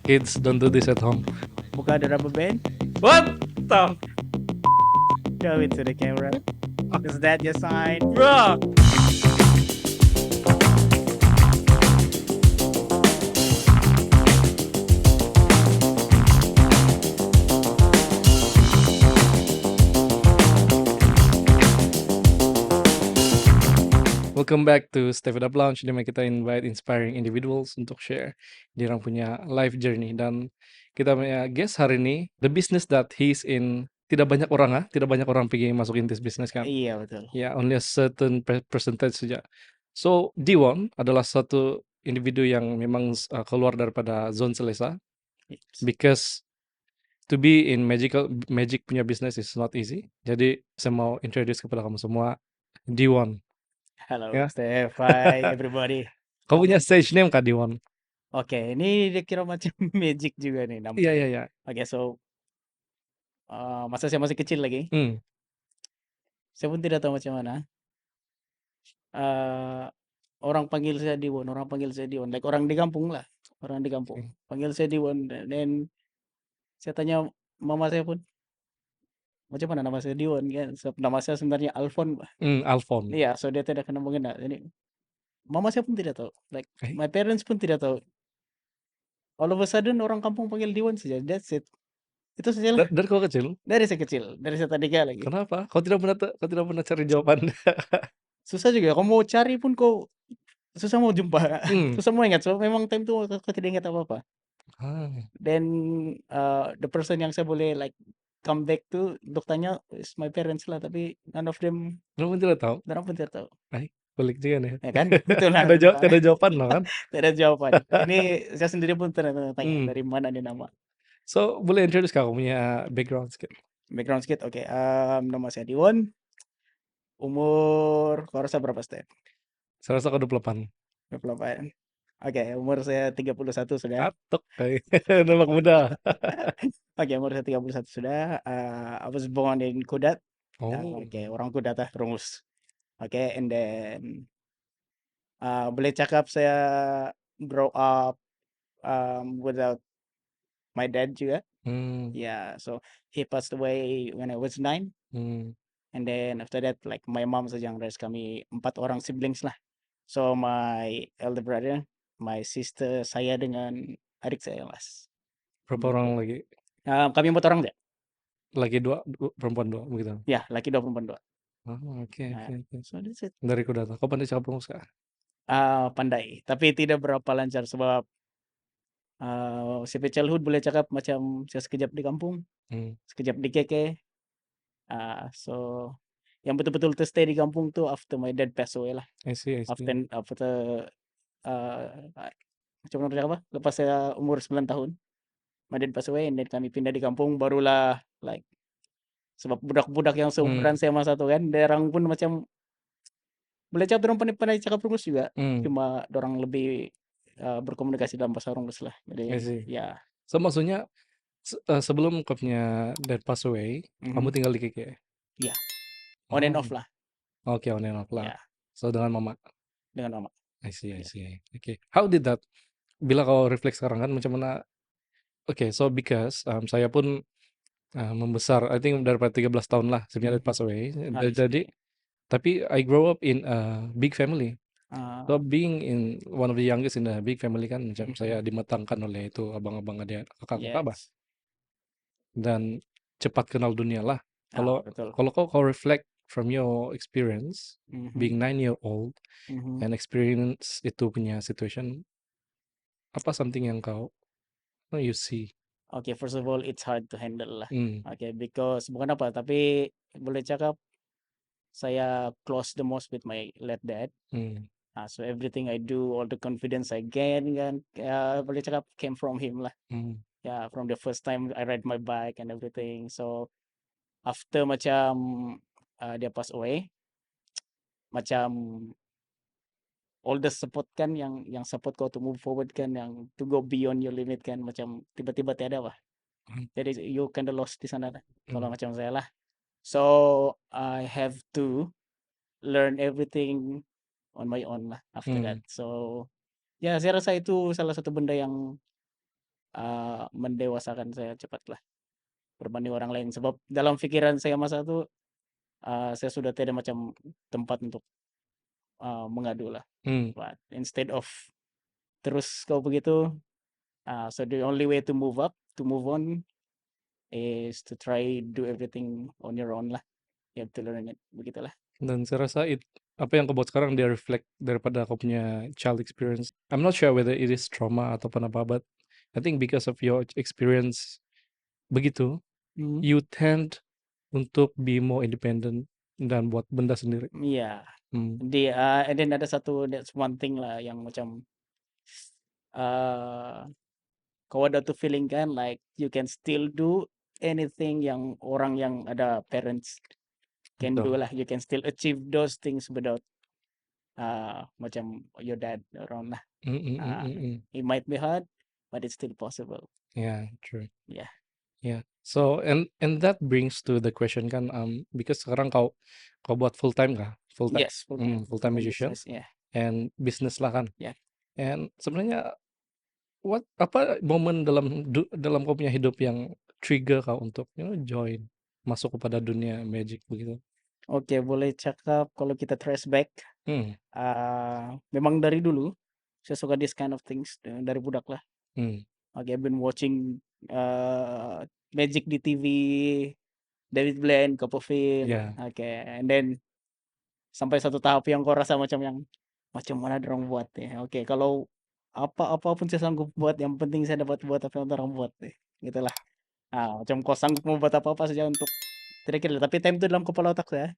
Kids, don't do this at home. Buka the rubber band. What the Show it to the camera. Is that your sign? bro? Welcome back to Step It Up Lounge, di mana kita invite inspiring individuals untuk share dia orang punya life journey. Dan kita punya guest hari ini, the business that he's in, tidak banyak orang pengen masukin this business kan. Iya betul. Ya, only a certain percentage saja. So, D1 adalah satu individu yang memang keluar daripada zone selesa, Yes. because to be in magic punya business is not easy. Jadi, saya mau introduce kepada kamu semua, D1. Halo Ya. Steph, hi everybody. Kau punya stage name kah, D1? Oke, ini dia kira macam magic juga nih nama. Iya, iya, iya. Oke, so masa saya masih kecil lagi, Hmm. saya pun tidak tahu macam mana. Orang panggil saya Diwon, like orang di kampung lah, orang di kampung. Okay. Panggil saya Diwon, dan saya tanya mama saya pun, macam mana nama saya Diwon kan? Nama saya sebenarnya Alfon. Alphon. Iya, so dia tidak kenal mengenal. Jadi mama saya pun tidak tahu, like Eh, my parents pun tidak tahu. All of a sudden orang kampung panggil Diwan saja, that's it. Itu saja lah. dari kau kecil, Dari saya kecil, dari saya tadika lagi. kenapa? Kau tidak pernah cari jawaban? Susah juga, kau mau cari pun kau susah mau jumpa. Hmm. Susah mau ingat, so memang time itu kau tidak ingat apa-apa. Ah, Then the person yang saya boleh like come back to untuk tanya is my parents lah, tapi none of them, kamu tidak tahu? orang pun tidak tahu. Balik juga nih. Ya kan? Betul lah. Tidak jawaban loh kan? Tidak ada jawaban. Ini saya sendiri pun tanya Hmm. dari mana nih nama. So, boleh introduce kau punya background sedikit? Background sedikit, oke. Nama saya Diwon. Umur, kau rasa berapa, Step? Saya rasa kau 28. 28. Oke, umur saya 31 sudah. Atok, nampak muda. Oke, umur saya 31 sudah. I was born in Kudat. Oh, Oke, orang Kudat lah, Rungus. Oke, and then boleh cakap saya grow up without my dad juga. hmm, Yeah, so he passed away when I was 9. hmm. And then after that, like my mom saja yang raise kami 4 orang siblings lah. So my elder brother, my sister, saya dengan adik saya mas. Berapa orang lagi? Kami 4 orang deh. Lagi dua, perempuan dua, begitu. Ya, laki 2 perempuan 2. Oh, oke. So that's it. Dari Kudata. Kau pandai cakap Rungus kah? Pandai, tapi tidak berapa lancar sebab sampai childhood boleh cakap macam saya sekejap di kampung, sekejap di KK. So yang betul-betul to stay di kampung tuh after my dad passed away lah. I see. After macam mana cakap apa? Lepas saya umur 9 tahun, my dad passed away, and then kami pindah di kampung, barulah like sebab budak-budak yang seumuran saya masa itu kan, dorang pun macam boleh cakap dorang pandai cakap Rungus juga, cuma dorang lebih berkomunikasi dalam bahasa Rungus lah. Jadi ya. So maksudnya sebelum kau punya dad pass away, kamu tinggal di KK? Iya. On and off lah. Oke, on and off lah. Ya, So dengan mama? dengan mama. I see. Okay. How did that? Bila kau refleks sekarang kan macam mana? Okay, so because saya pun membesar, I think daripada 13 tahun lah sebenarnya pass away. Jadi, tapi I grow up in a big family. So being in one of the youngest in a big family kan, macam saya dimatangkan oleh itu abang-abang adik kakak-kakak bah. Dan cepat kenal dunia lah. Kalau kau reflect from your experience being 9-year-old and experience itu punya situation, apa something yang you see? Okay, first of all, it's hard to handle lah. Okay, because bukan apa, tapi boleh cakap saya close the most with my late dad. So everything I do, all the confidence I gain kan, boleh cakap came from him lah. Yeah, from the first time I ride my bike and everything. So after macam dia pass away, macam all the support kan yang support kau to move forward kan, yang to go beyond your limit kan, macam tiba-tiba tiada lah. Jadi you kinda lost di sana lah. Kalau macam saya lah. So I have to learn everything on my own lah after that. So ya, saya rasa itu salah satu benda yang mendewasakan saya cepatlah berbanding orang lain. Sebab dalam pikiran saya masa itu, saya sudah tidak macam tempat untuk, mengadu lah. Hmm. But instead of terus kau begitu, so the only way to move up, to move on is to try do everything on your own lah. You have to learn it, begitulah. Dan saya rasa apa yang kau buat sekarang dia reflect daripada kau punya child experience. I'm not sure whether it is trauma ataupun apa, but I think because of your experience begitu, you tend untuk be more independent dan buat benda sendiri. Iya. Hmm. And then ada satu, that's one thing lah yang macam, kau ada tuh feeling kan like you can still do anything yang orang yang ada parents can do Betul. lah. You can still achieve those things without macam your dad around lah. It might be hard, but it's still possible. Yeah, true. Yeah. Yeah. So and that brings to the question kan, because sekarang kau buat full time kah? Full time. Yes, full time. Full time musician Business, yeah. and business lah kan. Yeah. And sebenarnya apa momen dalam kau punya hidup yang trigger kau untuk join masuk kepada dunia magic begitu? Oke, boleh cakap kalau kita trace back, memang dari dulu saya suka this kind of things dari budak lah. Okay, I've been watching magic di TV, David Blaine, Copperfield. Yeah. Okay, and then sampai satu tahap yang kau rasa macam mana dorang buat ya. Oke, kalau apapun saya sanggup buat, yang penting saya dapat buat apa yang orang buat deh. Gitulah. Macam kau sanggup mau buat apa-apa saja untuk kira-kira, tapi time itu dalam kepala otak saya.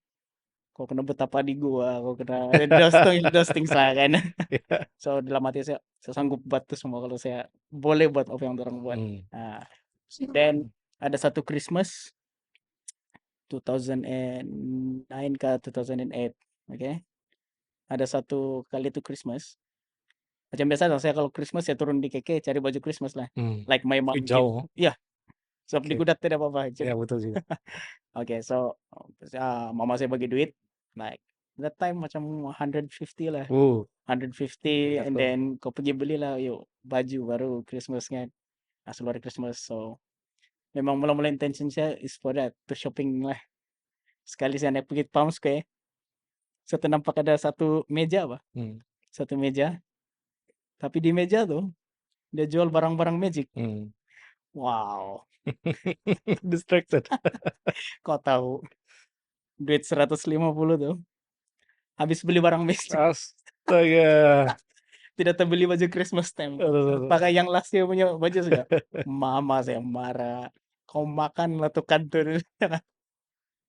Kau kena betapa di gua, kau kena those things lah kan. Yeah. So dalam hati saya sanggup buat itu semua kalau saya boleh buat apa yang orang buat. Then ada satu Christmas 2009 ke 2008, okay? Ada satu kali itu Christmas. Macam biasa saya kalau Christmas saya turun di KK cari baju Christmas lah. Like my mom Jauh. Iya. Sebab di Okay. Kudat tidak apa-apa. Ya betul juga. Okay, so mama saya bagi duit like that time macam 150 lah. 150 and Betul. then kau pergi belilah yuk baju baru Christmas kan. Seluar Christmas. So memang mula-mula intention saya is for that, to shopping lah. Sekali saya naik pergi Palm Square, saya nampak ada satu meja apa? Satu meja. Tapi di meja tuh dia jual barang-barang magic. Wow. Distracted. Kau tahu duit 150 tuh habis beli barang magic. Astaga. Tidak terbeli baju Christmas time. Pakai yang last year punya baju sudah. Mama saya marah. Kau makan lah tuh kantor.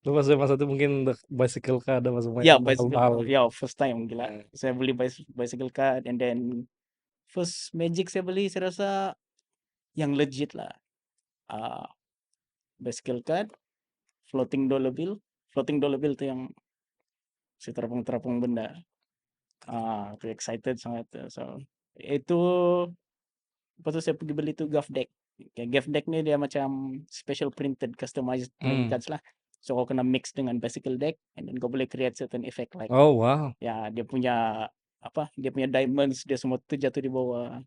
Lu masa itu mungkin bicycle card ada masuk Ya, mahal-mahal. ya first time gila. Saya beli bicycle card and then first magic saya beli saya rasa yang legit lah. Bicycle card, floating dollar bill. Floating dollar bill tuh yang si terapung-terapung benda. Excited sangat. So itu pas saya pergi beli tuh Gaff Deck. Gaff Deck ni dia macam special printed customized playing cards lah. So kau kena mix dengan bicycle deck and then kau boleh create certain effect like Oh wow. ya dia punya dia punya diamonds dia semua tuh jatuh di bawah.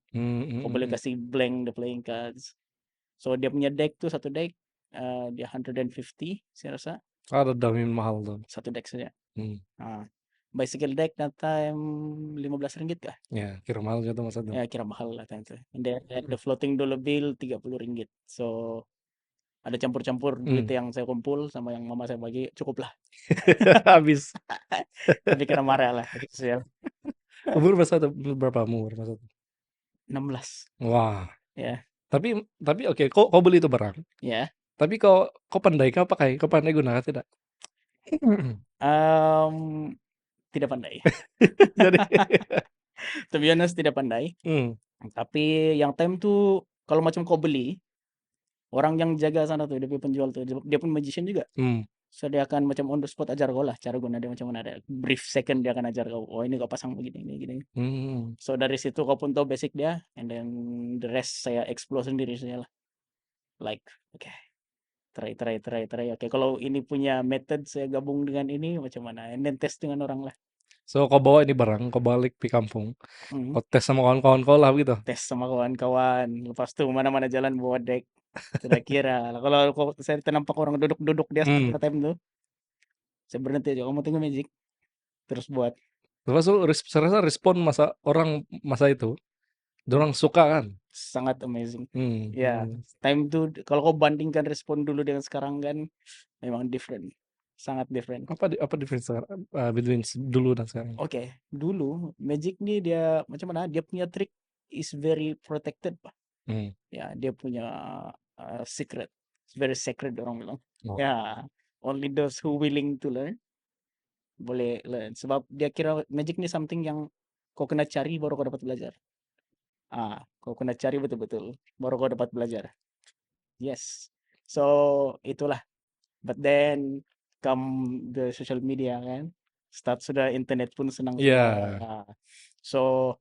Kau boleh kasih blank the playing cards. So dia punya deck tuh satu deck dia 150 saya rasa. Ada damin mahal tuh. Satu deck saja. Bicycle deck that time 15 ringgit kah? Ya, kira mahal gitu masa itu. Ya, kira mahal lah time itu. And then the floating dollar bill 30 ringgit. So ada campur-campur duit yang saya kumpul sama yang mama saya bagi, cukup lah. Habis. Tapi kena marah lah. Umur berapa umur masa itu? 16. Wah. Ya. Tapi oke, kau beli itu barang. Ya. Tapi kau pandai kau pakai? Kau pandai gunakan tidak? Tidak pandai. Jadi To be honest, tidak pandai. Tapi yang time tuh kalau macam kau beli, orang yang jaga sana tuh, dia punya penjual tuh, dia pun magician juga. So dia akan macam on the spot ajar kau lah cara guna dia macam mana, ada brief second dia akan ajar kau. Oh ini kau pasang begini gini. So dari situ kau pun tahu basic dia, and then the rest saya explore sendiri saja lah. Like okay, try. Okay, kalau ini punya method saya gabung dengan ini macam mana, and then test dengan orang lah. So kau bawa ini barang, kau balik di kampung, Mhm. kau tes sama kawan-kawan kau lah begitu? Tes sama kawan-kawan, lepas tuh mana-mana jalan bawa deck. Sudah kira, kalau saya nampak orang duduk-duduk di Hmm. ATM tuh, saya berhenti aja, "Kamu tengok Magic," terus buat. Lepas itu saya rasa respon orang masa itu, dorang suka kan? Sangat amazing. Ya, Hmm. time tuh kalau kau bandingkan respon dulu dengan sekarang kan memang different, sangat different. Apa difference between dulu dan sekarang? Oke, dulu Magic nih dia macam mana? Dia punya trik is very protected, Pak. Hmm. Ya, dia punya secret. It's very sacred orang bilang. Oh. Ya, only those who willing to learn boleh learn. Sebab dia kira Magic nih something yang kau kena cari baru kau dapat belajar. Kau kena cari betul-betul baru kau dapat belajar. Yes. So, itulah. But then come the social media kan. Sudah internet pun senang sudah. Iya. So,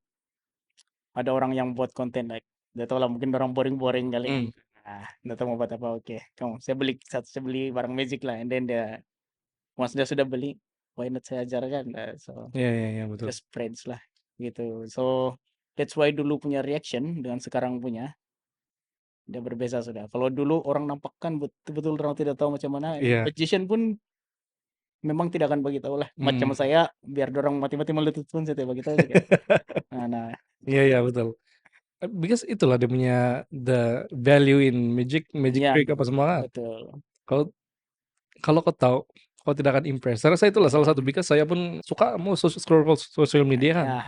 ada orang yang buat konten like, udah tau lah mungkin orang boring-boring kali. Hmm. Nggak tahu mau buat apa. Oke, saya beli barang Magic lah, and then once dia sudah beli, why not saya ajarkan. So Iya, betul. just spreads lah gitu. So that's why dulu punya reaction dengan sekarang punya dia berbeza sudah. Kalau dulu orang nampakkan betul-betul orang tidak tahu macam mana, Iya. magician pun memang tidak akan bagi tahu lah. Macam Hmm. saya, biar orang mati-mati melutut pun saya tidak bagi tahu juga. Nah, Iya, betul. Because itulah dia punya the value in magic ya trick apa semua kan. betul. Kalau kau tahu, kau tidak akan impress. Saya rasa itulah salah satu because saya pun suka mau scroll social media kan. Ya,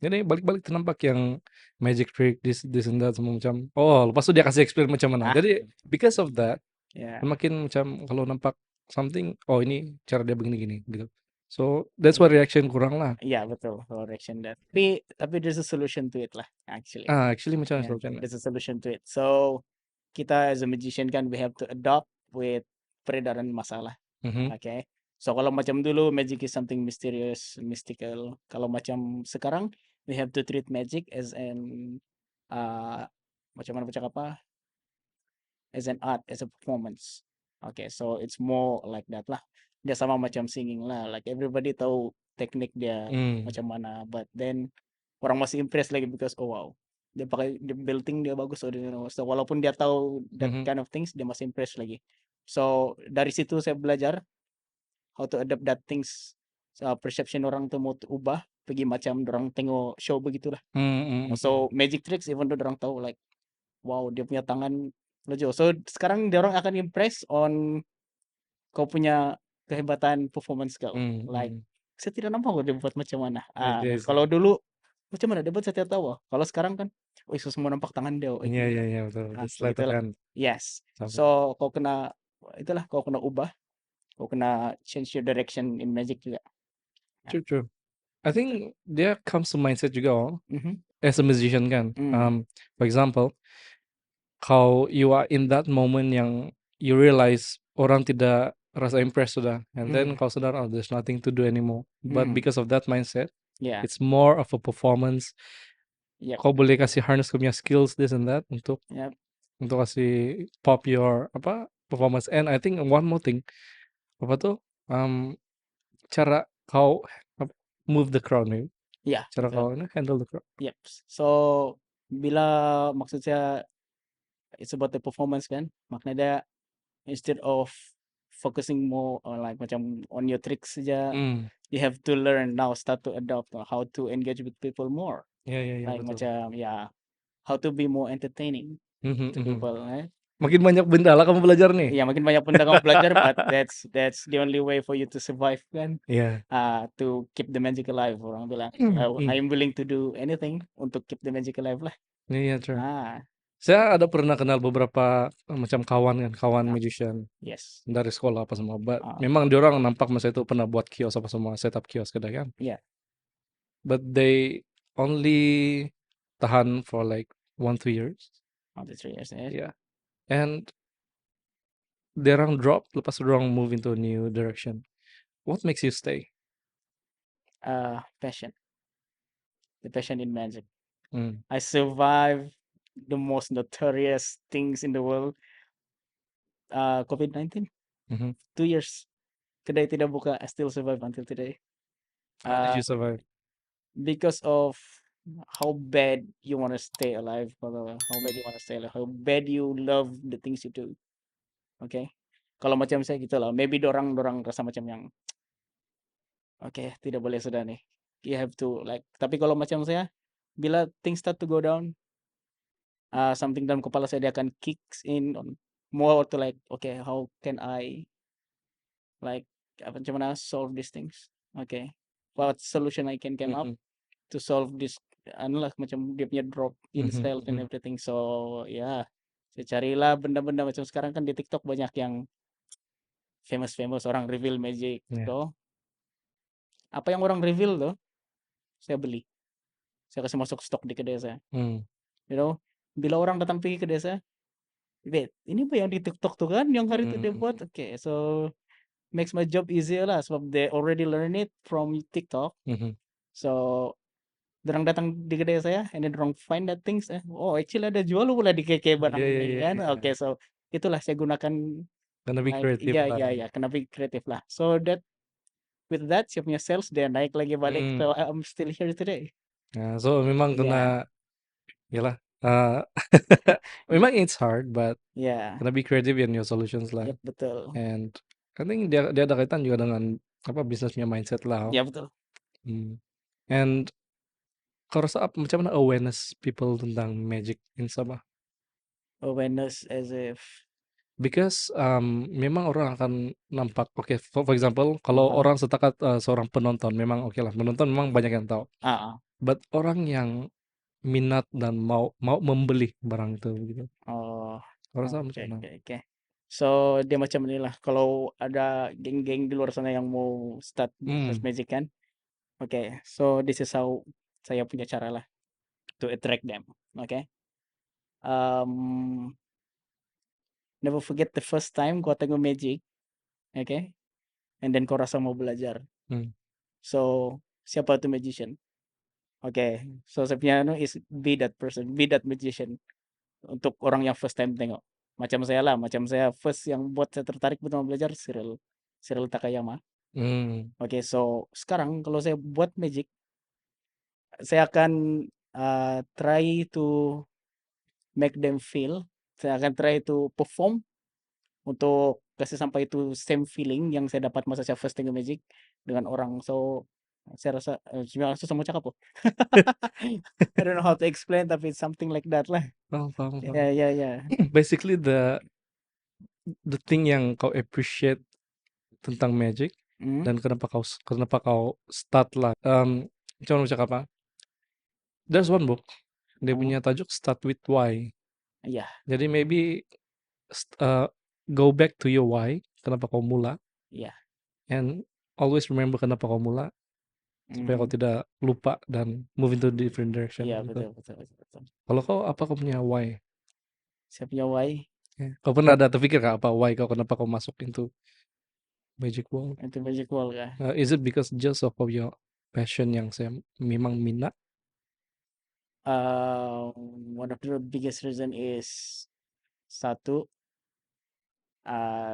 Jadi balik-balik ternampak yang magic trick this and that semua macam. Oh, lepas itu dia kasih explain macam mana. Jadi because of that, ya, semakin macam kalau nampak something, oh ini cara dia begini-gini gitu. So that's why reaction kurang lah. ya betul. Correction that. Tapi there's a solution to it lah, actually. Actually macam Yeah, solution. there's a solution to it. So kita as a magician kan we have to adopt with peredaran masalah. Mhm. Okay. So kalau macam dulu magic is something mysterious, mystical. Kalau macam sekarang we have to treat magic as macam mana bercakap apa? As an art, as a performance. Okay, so it's more like that lah. Dia sama macam singing lah. Like everybody tahu teknik dia macam mana, but then orang masih impress lagi because oh wow, dia pakai dia belting dia bagus. So walaupun dia tahu that kind of things, dia masih impress lagi. So dari situ saya belajar how to adapt that things. Perception orang tuh mau ubah pergi macam orang tengok show begitulah. So magic tricks even though orang tahu like wow dia punya tangan lucu. So sekarang dia orang akan impress on kau punya kehebatan performance kau. Like saya tidak nampak kok dia buat macam mana. Kalau dulu macam mana dia buat saya tidak tahu. Kalau sekarang kan, oh semua nampak tangan dia. Iya, betul. Sleight of Begitulah. hand. Yes. Sama. So kau kena kau kena ubah, kau kena change your direction in magic juga. True. I think there comes to mindset juga Mhm. as a musician kan. For example, how you are in that moment yang you realize orang tidak rasa impressed sudah, and then kau sadar oh there's nothing to do anymore. But because of that mindset, Yeah. it's more of a performance. Yep. Kau boleh kasih harness kau punya skills this and that untuk kasih pop your performance. And I think one more thing apa tuh cara kau move the crowd nih. Ya. Cara kau handle the crowd. Yep. So bila maksud saya it's about the performance kan, maknanya dia instead of focusing more on like macam on your tricks saja, you have to learn now, start to adopt how to engage with people more. Iya, Like betul. macam how to be more entertaining to people. Makin banyak benda lah kamu belajar nih. Ya makin banyak benda kamu belajar, but that's the only way for you to survive kan. Iya. To keep the magic alive. Orang bilang, I'm willing to do anything untuk keep the magic alive lah. Iya, true. Saya ada pernah kenal beberapa macam kawan magician. Yes. Dari sekolah apa semua. Memang diorang nampak masa itu pernah buat kios apa semua, setup kios kedai kan. Yeah. But they only tahan for like 1-2 years. 1-3 years. Yeah. And diorang drop lepas diorang move into a new direction. What makes you stay? Passion. The passion in magic. Hmm. I survived the most notorious things in the world. COVID-19. 2 years. Kedai tidak buka. I still survive until today. How did Uh, you survive? because of how bad you want to stay alive, how bad you want to stay alive, how bad you love the things you do. Okay. Kalau macam saya gitu lah, maybe dorang dorang rasa macam yang oke, tidak boleh sudah nih. You have to like. Tapi kalau macam saya, bila things start to go down, something dalam kepala saya dia akan kicks in on more to like, okay, how can I like apa macam mana solve these things? Okay, what solution I can come up Mhm, to solve this anu lah macam dia punya drop in mhm, health and mhm. everything. So ya, saya carilah benda-benda macam sekarang kan di TikTok banyak yang famous orang reveal magic. Yeah. So apa yang orang reveal tuh saya beli. Saya kasih masuk stok di kedai saya. Hmm. You know, bila orang datang pergi ke kedai saya, wait, ini apa yang di TikTok tuh kan yang hari itu dia Mhm, buat? Okay, so makes my job easier lah sebab they already learn it from TikTok. mhm. So orang datang di kedai saya and then orang find that things oh actually ada jual pula di KK barang Iya iya ini iya kan. iya. Okay, so itulah saya gunakan Gonna be like kreatif ya lah. ya ya kena be kreatif lah. So that with that saya punya sales dia naik lagi balik. Hmm. So I'm still here today. Nah, so memang Ya, kena, yalah. Memang it's hard, but ya, gonna be creative in your solutions lah. yep, betul. And I think dia ada kaitan juga dengan apa bisnisnya mindset lah. Ya betul. Hmm. And kau rasa macam mana awareness people tentang magic in Sabah? Awareness as if Because memang orang akan nampak, oke, for example, kalau uh-huh. orang setakat seorang penonton, memang oke lah, penonton memang banyak yang tahu. Ah, But orang yang minat dan mau mau membeli barang itu gitu. oh, Kau rasa oke macam mana? oke oke. So dia macam inilah. Kalau ada geng-geng di luar sana yang mau start business Hmm. magic kan, oke. So this is how saya punya cara lah to attract them. Oke. Um, never forget the first time kau tengok magic, oke? And then kau rasa mau belajar. Hmm. So siapa tu magician? Oke. So saya punya anu is be that person, be that magician. Untuk orang yang first time tengok. Macam saya lah, macam saya first yang buat saya tertarik betul belajar Cyril Cyril Takayama. Hmm. Oke, so sekarang kalau saya buat magic, saya akan try to make them feel. Saya akan try to perform untuk kasih sampai itu same feeling yang saya dapat masa saya first tengok magic dengan orang. So saya rasa susah mau cakap. I don't know how to explain tapi it's something like that lah. Paham. Ya ya ya. Basically the thing yang kau appreciate tentang magic Hmm? dan kenapa kau start lah. Macam mana cakap apa? There's one book. Dia Oh, punya tajuk Start with Why. iya, Jadi maybe go back to your why, kenapa kau mula, iya. and always remember kenapa kau mula, supaya kau Mhm. tidak lupa dan move into different direction Iya, gitu. betul betul betul betul. Kalau kau apa kau punya why? Saya punya why Kau pernah ada terpikir kah apa why kau kenapa kau masuk into magic world? itu magic wall kah? Is it because just of your passion yang saya memang minat? One of the biggest reason is satu,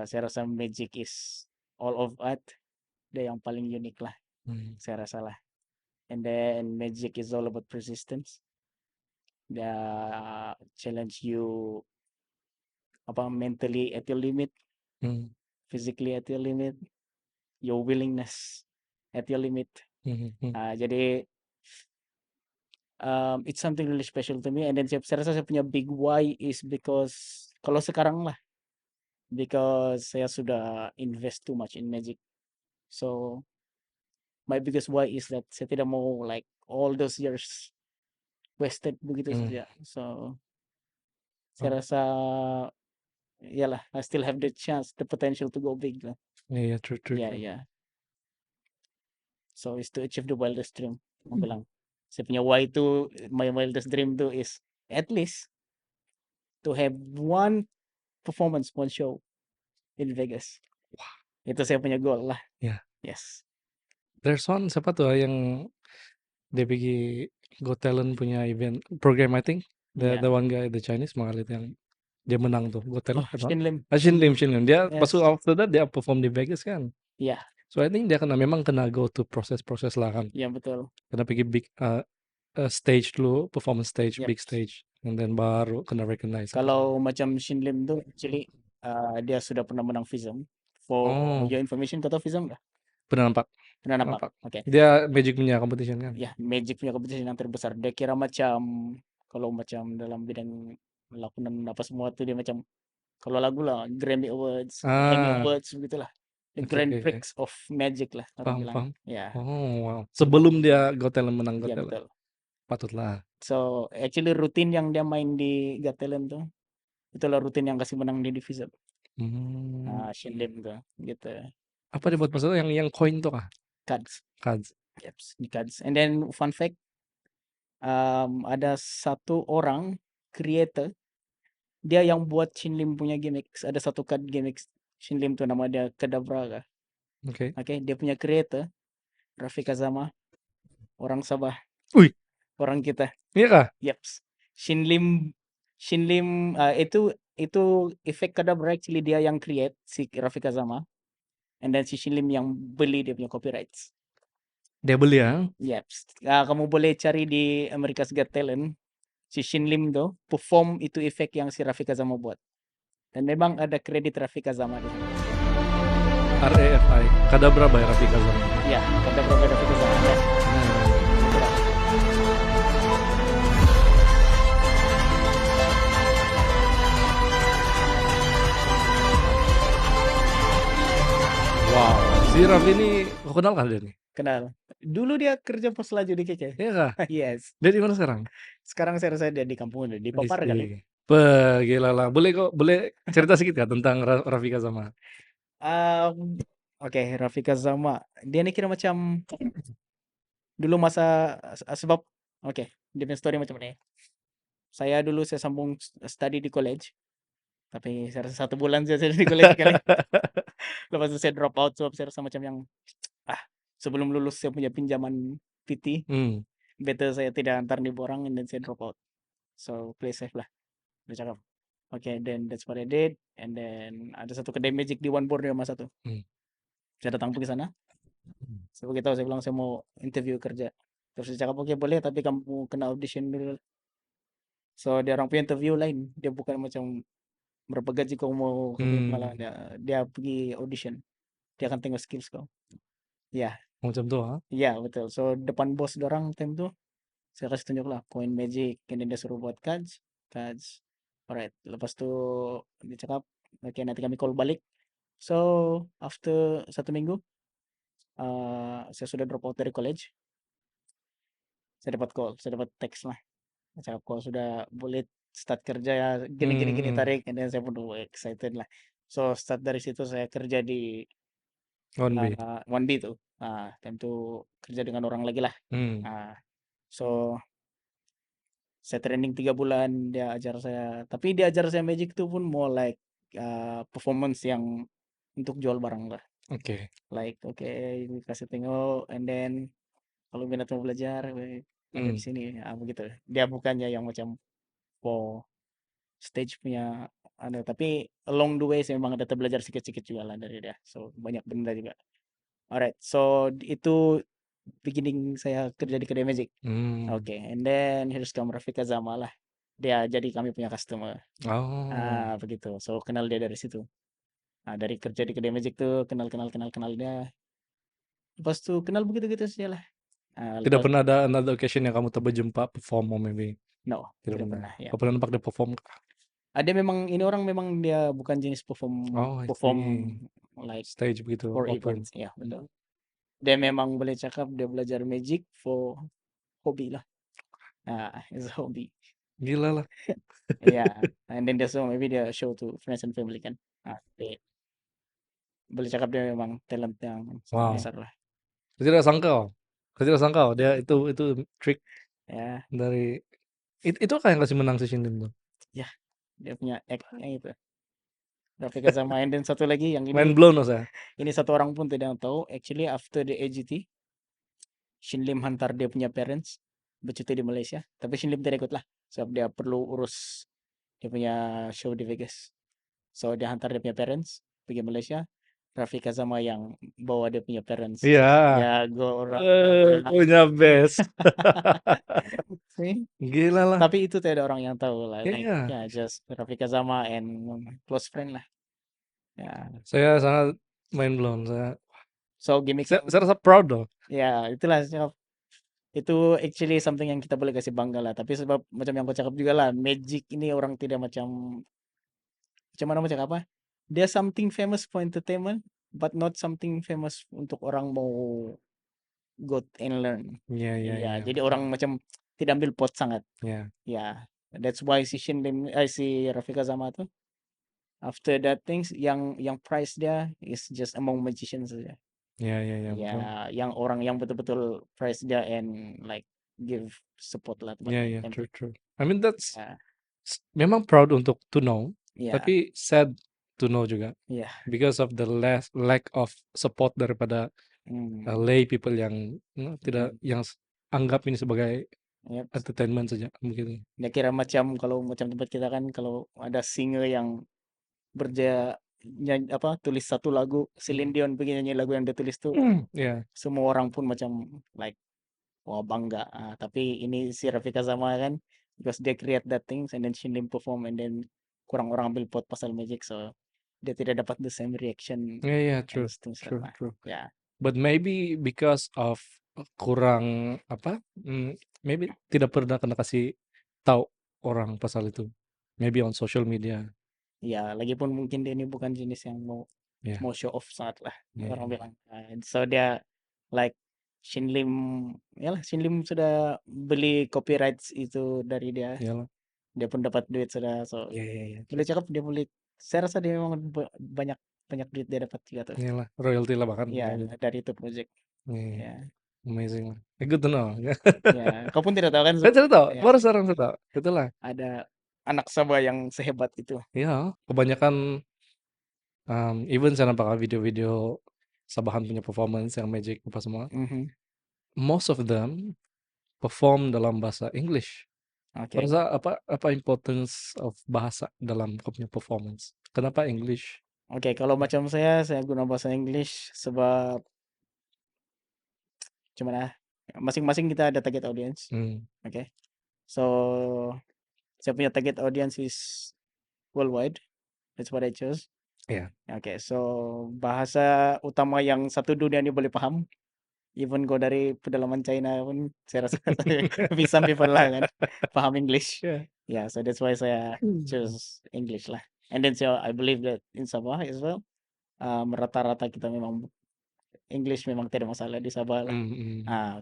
saya rasa magic is all of art, dia yang paling unik lah, Hmm. saya rasa lah. And then magic is all about persistence. Dia challenge you apa mentally at your limit, Hmm. physically at your limit, your willingness at your limit. Hmm. Hmm. Jadi it's something really special to me. And then saya rasa saya punya big why is because kalau sekarang lah, because saya sudah invest too much in magic. So my biggest why is that saya tidak mau like all those years wasted begitu Hmm. saja. So Oh, saya rasa yalah, I still have the chance, the potential to go big lah. yeah, true. Yeah, yeah. So is to achieve the wildest dream. Aku bilang. Saya punya why itu, my wildest dream tu is at least to have one performance, one show in Vegas. Itu saya punya goal lah. Yeah. Yes. There's one siapa tuh yang dia pergi Got Talent punya event program, I think the Yeah. one guy, the Chinese mengalit yang dia menang tuh Got Oh, Talent kan? Shin Lim. Shin Lim dia pas Yes. after that dia perform di Vegas kan? Yeah. So I think dia memang kena go to proses-proses lah kan. Ya betul. Kena pergi big stage dulu, performance stage, Yep. big stage, and then baru kena recognize. Kalau macam Shin Lim tuh actually dia sudah pernah menang FISM. For your information, kau tahu FISM nggak? Pernah nampak. Pernah nampak. Oke. Dia Magic punya competition kan? Ya, Magic punya competition yang terbesar. Dia kira macam kalau macam dalam bidang lakonan apa semua tuh dia macam kalau lagu lah Grammy Awards, Emmy Awards begitulah. The Grand Prix of Magic lah orang bilang. Paham. Ya. Oh wow. Sebelum dia Got Talent menang Got Ya Talent. betul. Patutlah. So actually rutin yang dia main di Got Talent tuh itulah rutin yang kasih menang di Divisor. Shin Lim tuh gitu. Apa dia buat maksudnya yang coin tuh kah? Cards. Yep, di cards. And then fun fact, ada satu orang creator dia yang buat Shin Lim punya gimmicks. Ada satu card gimmicks Shin Lim tuh nama dia Kadabra kah? Oke, dia punya creator Raffi Kazama, orang Sabah. Wih. Orang kita. Iya kah? Yaps. Shin Lim itu efek Kadabra actually dia yang create si Raffi Kazama. And then si Shin Lim yang beli dia punya copyrights. Dia beli ya? Yaps. Kamu boleh cari di America's Got Talent. Si Shin Lim tuh perform itu efek yang si Raffi Kazama buat. Dan memang ada kredit Raffi Kazama di situ. RAFI, Kadabra by Raffi Kazama. Ya, Kadabra by Raffi Kazama. Ya. Wow, si Raffi ini kau kenal kah dia nih? Kenal. Dulu dia kerja pos laju di Kece. Iya kah? Yes. Dia di mana sekarang? Sekarang saya rasa dia di kampung, di Papar kali. Gila lah. Boleh cerita sedikit kah tentang Raffi Kazama? Oke, Raffi Kazama. Dia ini kira macam dulu masa sebab dia punya story macam ini. Saya sambung study di college. Tapi saya rasa 1 bulan saya di college kali. Lepas itu saya drop out sebab saya rasa macam yang sebelum lulus saya punya pinjaman PT. Better saya tidak antar nih orang and then saya drop out. So play safe lah. Dia cakap. Okay, then that's what I did. And then ada satu kedai Magic di One Borneo masa tuh. Saya datang pergi sana. Saya begitu saya bilang saya mau interview kerja. Terus dia cakap oke boleh tapi kamu kena audition dulu. So dia orang punya interview lain. Dia bukan macam berapa gaji kau mau malah dia pergi audition. Dia akan tengok skills kau. Ya. Macam tuh ha? Ya betul. So depan bos dorang time tuh saya kasih tunjuk lah coin magic. Kemudian dia suruh buat cards. Alright. Lepas tu dia cakap oke nanti kami call balik. So after 1 minggu saya sudah drop out dari college. Saya dapat call, saya dapat teks lah. Saya cakap kau sudah boleh start kerja ya gini tarik. And then saya pun excited lah. So start dari situ saya kerja di 1B tuh. Time itu kerja dengan orang lagi lah. So saya training 3 bulan, dia ajar saya. Tapi dia ajar saya Magic tuh pun more like performance yang untuk jual barang lah. Like kasih tengok and then kalau minat mau belajar ada di sini begitu. Dia bukannya yang macam for stage punya tapi along the way saya memang ada belajar sedikit-sedikit juga lah dari dia. So banyak benda juga. Alright, so itu beginning saya kerja di kedai Magic. And then here's come Raffi Kazama lah. Dia jadi kami punya customer. Begitu. So kenal dia dari situ. Dari kerja di kedai Magic tuh kenal dia. Lepas tu kenal begitu-gitu saja lah. Tidak pernah ada another occasion yang kamu berjumpa perform maybe? No, tidak pernah. Ya. Kau pernah nampak dia perform kah? Ada memang ini orang memang dia bukan jenis perform like stage begitu for open. events. Ya betul. Dia memang boleh cakap dia belajar Magic for hobi lah. It's a hobby. Gila lah. Yeah, and then maybe dia show to friends and family kan. Boleh cakap dia memang talent yang besar lah. Saya tidak sangka dia itu trick dari itu kan yang kasih menang si Shin Lim tuh. Ya, dia punya act-nya itu. Raffi Kazama and then satu lagi yang ini. Mind blown saya. Ini satu orang pun tidak tahu. Actually after the AGT, Shin Lim hantar dia punya parents bercuti di Malaysia. Tapi Shin Lim tidak ikut lah. Sebab dia perlu urus dia punya show di Vegas. So dia hantar dia punya parents pergi Malaysia. Rafika sama yang bawa dia punya parents. Iya. Ya, go around. Punya best. See? Gila lah. Tapi itu tidak ada orang yang tahu lah. Like, Iya. ya, just Rafika sama and close friend lah. Ya, Saya sangat mind blown. Saya gimmicknya, saya rasa proud loh. ya itulah itu actually something yang kita boleh kasih bangga lah. Tapi sebab macam yang kau cakap juga lah, Magic ini orang tidak macam mana macam apa? Dia something famous for entertainment, but not something famous untuk orang mau go and learn. Iya, iya, Ya, iya. jadi orang macam tidak ambil pot sangat. Iya. Ya, that's why si si Rafika Zama tuh after that things yang price dia is just among magicians saja. Iya, iya, iya, betul. Ya, yang orang yang betul-betul price dia and like give support lah buat Iya, iya, them. true. I mean that's Ya, memang proud untuk to know, ya, tapi sad to know juga ya. because of the lack of support daripada lay people yang tidak yang anggap ini sebagai Yep. entertainment saja begitu. Dia kira macam kalau macam tempat kita kan kalau ada singer yang berjaya tulis satu lagu Celine Dion pergi nyanyi lagu yang dia tulis tuh Yeah. semua orang pun macam like wah bangga. Tapi ini si Rafika sama kan because dia create that things and then Shinlim perform and then kurang orang ambil pot pasal Magic, so dia tidak dapat the same reaction Yeah, and true. things like that. Yeah. But maybe because of kurang apa? Maybe tidak pernah kena kasih tahu orang pasal itu. Maybe on social media. Ya, lagipun mungkin dia ini bukan jenis yang mau show off sangat lah. Orang bilang. So dia like Shinlim, ya lah Shinlim sudah beli copyrights itu dari dia. Iyalah. Dia pun dapat duit sudah. So boleh cakap dia boleh. Saya rasa dia memang banyak duit dia dapat juga tuh. Iyalah, royalty lah bahkan. Ya, dari itu project. Yeah. Amazing lah. Good to know. Ya, kau pun tidak tahu kan? Saya tidak tahu. Ya, Baru sekarang saya tahu. Itulah. ada anak Sabah yang sehebat itu. Iya, kebanyakan even saya nampak video-video Sabahan punya performance yang Magic apa semua. Most of them perform dalam bahasa English. Okay. Rasa apa importance of bahasa dalam kau punya performance? Kenapa English? Oke, kalau macam saya guna bahasa English sebab gimana? Masing-masing kita ada target audience. Oke. So saya punya target audience is worldwide. That's what I chose. Iya. Oke, so bahasa utama yang satu dunia ini boleh paham. Even go dari pedalaman China pun saya rasa some people lah kan paham English. Yeah, so that's why saya choose English lah. And then so I believe that in Sabah as well, rata-rata kita memang English memang tidak masalah di Sabah lah.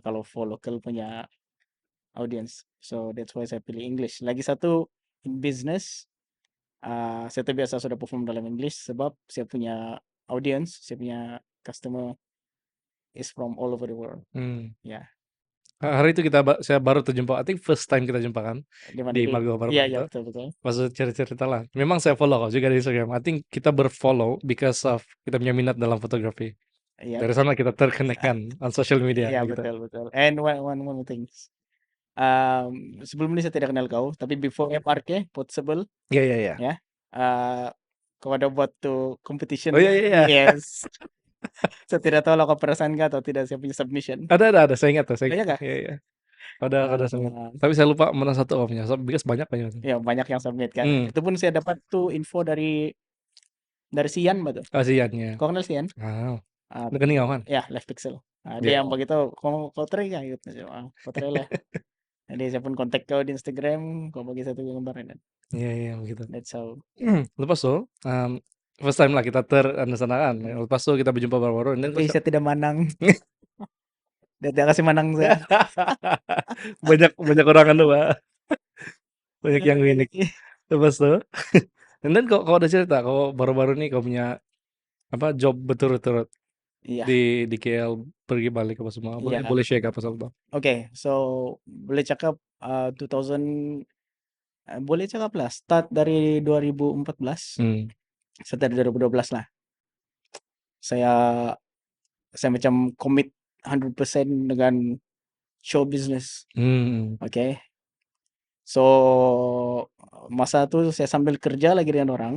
Kalau for local punya audience, so that's why saya pilih English. Lagi satu in business, saya terbiasa sudah perform dalam English sebab saya punya audience, saya punya customer is from all over the world. Ya. Hari itu saya baru terjumpa, I think first time kita jumpa kan di Mago Baru. Iya, betul. Maksud cerita lah. Memang saya follow kok juga di Instagram. I think kita berfollow because of kita punya minat dalam fotografi. Dari sana kita terkonekkan on social media. Iya, gitu. betul. And one more thing. Sebelum ini saya tidak kenal kau, tapi before MRK, Possible. Iya. Ya. Kau ada buat tuh competition. Oh iya. Yes. Saya tidak tahu lah kau perasaan atau tidak saya punya submission. Ada. Saya ingat tuh. Iya. Ada submit. Tapi saya lupa mana satu omnya. Because banyak. Ya, banyak yang submit kan. Itu pun saya dapat tuh info dari Sian betul. Sian ya. Kau kenal Sian? Rekening kau kan? Ya, Live Pixel. Dia yang begitu, kau try ya gitu. Kau try lah. Jadi saya pun kontak kau di Instagram, kau bagi satu gambar kan. Iya begitu. That's how. Lepas tuh, first time lah kita sana kan. Lepas tuh kita berjumpa baru-baru. Tapi saya tidak menang. Dia tidak kasih menang saya. banyak orang tuh, Pak. Banyak yang unik. Lepas tuh, and then kau ada cerita, kau baru-baru nih kau punya job berturut-turut di KL pergi balik apa semua. Boleh share apa soal itu? Oke, so boleh cakap 2000 boleh cakap lah start dari 2014 sampai 2012 lah. Saya macam commit 100% dengan show business. Oke. So masa itu saya sambil kerja lagi dengan orang.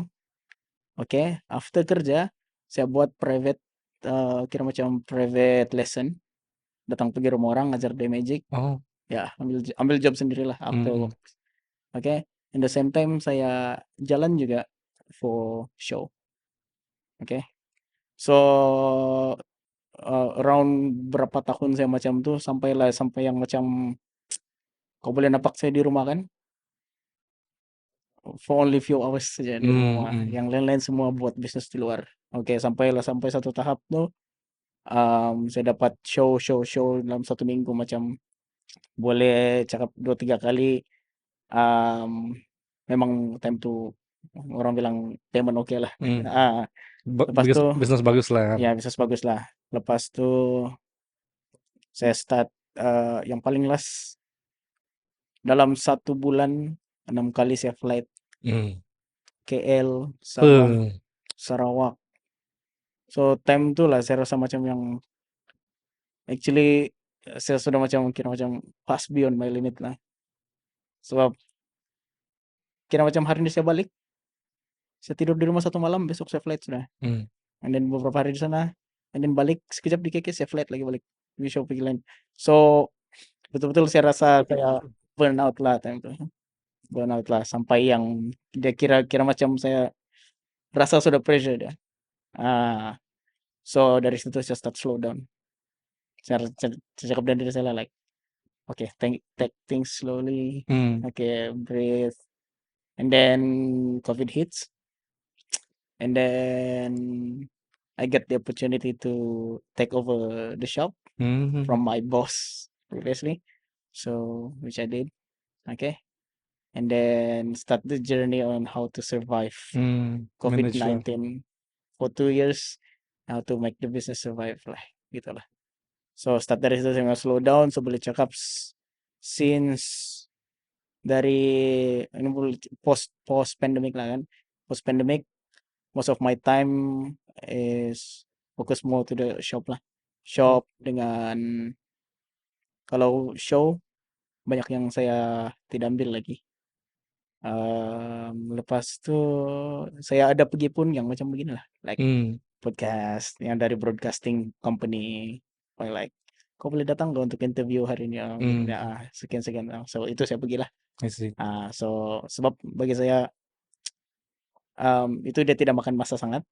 Oke, after kerja saya buat private, kira macam private lesson, datang pergi rumah orang ngajar dia magic, Oh. ya ambil job sendirilah after Mhm. work. Oke, in the same time saya jalan juga for show. Oke. So, around berapa tahun saya macam tuh sampai yang macam kau boleh nampak saya di rumah kan, for only few hours saja di rumah, yang lain-lain semua buat bisnis di luar. Oke, sampai satu tahap tuh, saya dapat show dalam 1 minggu macam boleh cakap 2, 3 kali, memang time to orang bilang payment okelah. Heeh. Lepas tuh Bisnis bagus lah kan. ya bisnis bagus lah. Lepas tuh saya start, yang paling last dalam 1 bulan 6 kali saya flight KL, Sabang, Sarawak. So time tu lah saya rasa macam yang actually saya sudah macam kira macam pass beyond my limit lah. Sebab kira macam hari ini saya balik, saya tidur di rumah 1 malam, besok saya flight sudah. And then beberapa hari di sana, and then balik sekejap di KK saya flight lagi balik di show pergi lain. So betul-betul saya rasa saya burn out lah time tu. Burn out lah sampai yang dia kira macam saya rasa sudah pressure dia. So dari situ saya start slow down. Saya cakap dengan diri saya like, okay, take things slowly. Okay, breathe. And then COVID hits. And then I get the opportunity to take over the shop from my boss previously. So, which I did. Okay. And then start the journey on how to survive Manage lah. COVID-19 for 2 years, how to make the business survive lah, gitu lah. So start dari situ saya slow down, so boleh cakap since dari ini post pandemic lah kan. Post pandemic, most of my time is focus more to the shop lah. Shop dengan kalau show banyak yang saya tidak ambil lagi. Lepas tu saya ada pergi pun yang macam beginilah, like podcast yang dari broadcasting company, like kau boleh datang gak untuk interview hari ini, sekian. So itu saya pergilah. I see. So sebab bagi saya itu dia tidak makan masa sangat,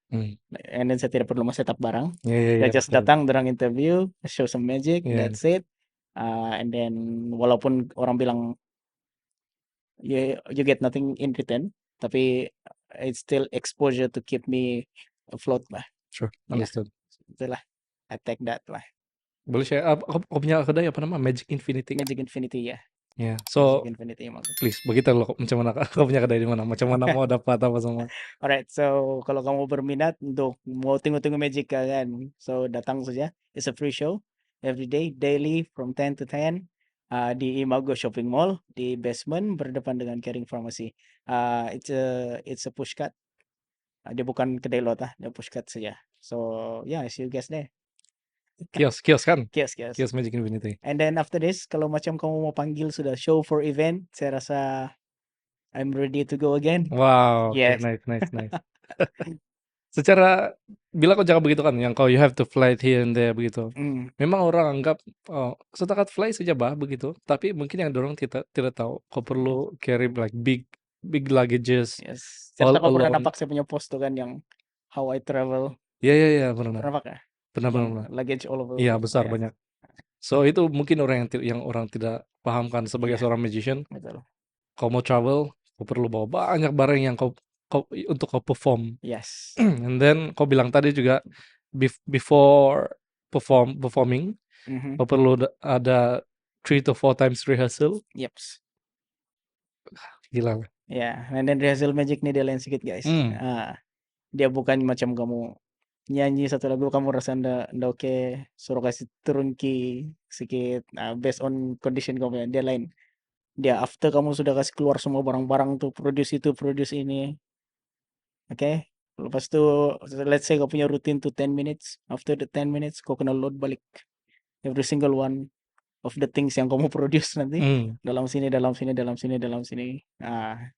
and then saya tidak perlu setup barang. Dia just betul. datang, dorang interview, show some magic, that's it. And then walaupun orang bilang you get nothing in return, tapi it's still exposure to keep me afloat lah. Sure, Ya, understood. itulah. I take that lah. Boleh share kau punya kedai apa nama? Magic Infinity. Magic Infinity ya. Ya, so Magic Infinity emang. please beritahu loh macam mana kau punya kedai di mana, macam mana mau dapat apa semua. Alright, so kalau kamu berminat untuk mau tengok-tengok magic kan, so datang saja. It's a free show every day, daily from 10 to 10 di Imago Shopping Mall di basement berdepan dengan Caring Pharmacy. It's a push cut. Dia bukan kedai lot dia push cut saja. So yeah, see you guys there. Kios kan? Kios. Kios Magic Infinity. And then after this, kalau macam kamu mau panggil sudah show for event, saya rasa I'm ready to go again. Wow, Yes. Okay, nice. Secara bila kau cakap begitu kan, yang kau you have to fly here and there begitu. Memang orang anggap setakat fly saja begitu, tapi mungkin yang dorong tidak tahu kau perlu carry like big luggages. Yes. Saya all kau pernah alone. nampak saya punya post tuh kan yang how I travel. Iya, pernah. Pernah nampak ya? Pernah. Luggage all over. Iya, besar banyak. So itu mungkin yang orang tidak pahamkan sebagai seorang magician. Betul. Kau mau travel, kau perlu bawa banyak barang yang kau untuk kau perform. Yes. And then kau bilang tadi juga before performing, kau perlu ada 3 to 4 times rehearsal. Yep. Gila. Ya, and then rehearsal magic nih dia lain sedikit guys. Dia bukan macam kamu nyanyi satu lagu kamu rasa ndak oke, suruh kasih turun key sedikit, based on condition kamu. Dia lain. Dia after kamu sudah kasih keluar semua barang-barang tuh, produce itu, produce ini. Oke. Lepas tu let's say kau punya routine to 10 minutes. After the 10 minutes kau kena load balik every single one of the things yang kamu produce nanti dalam sini.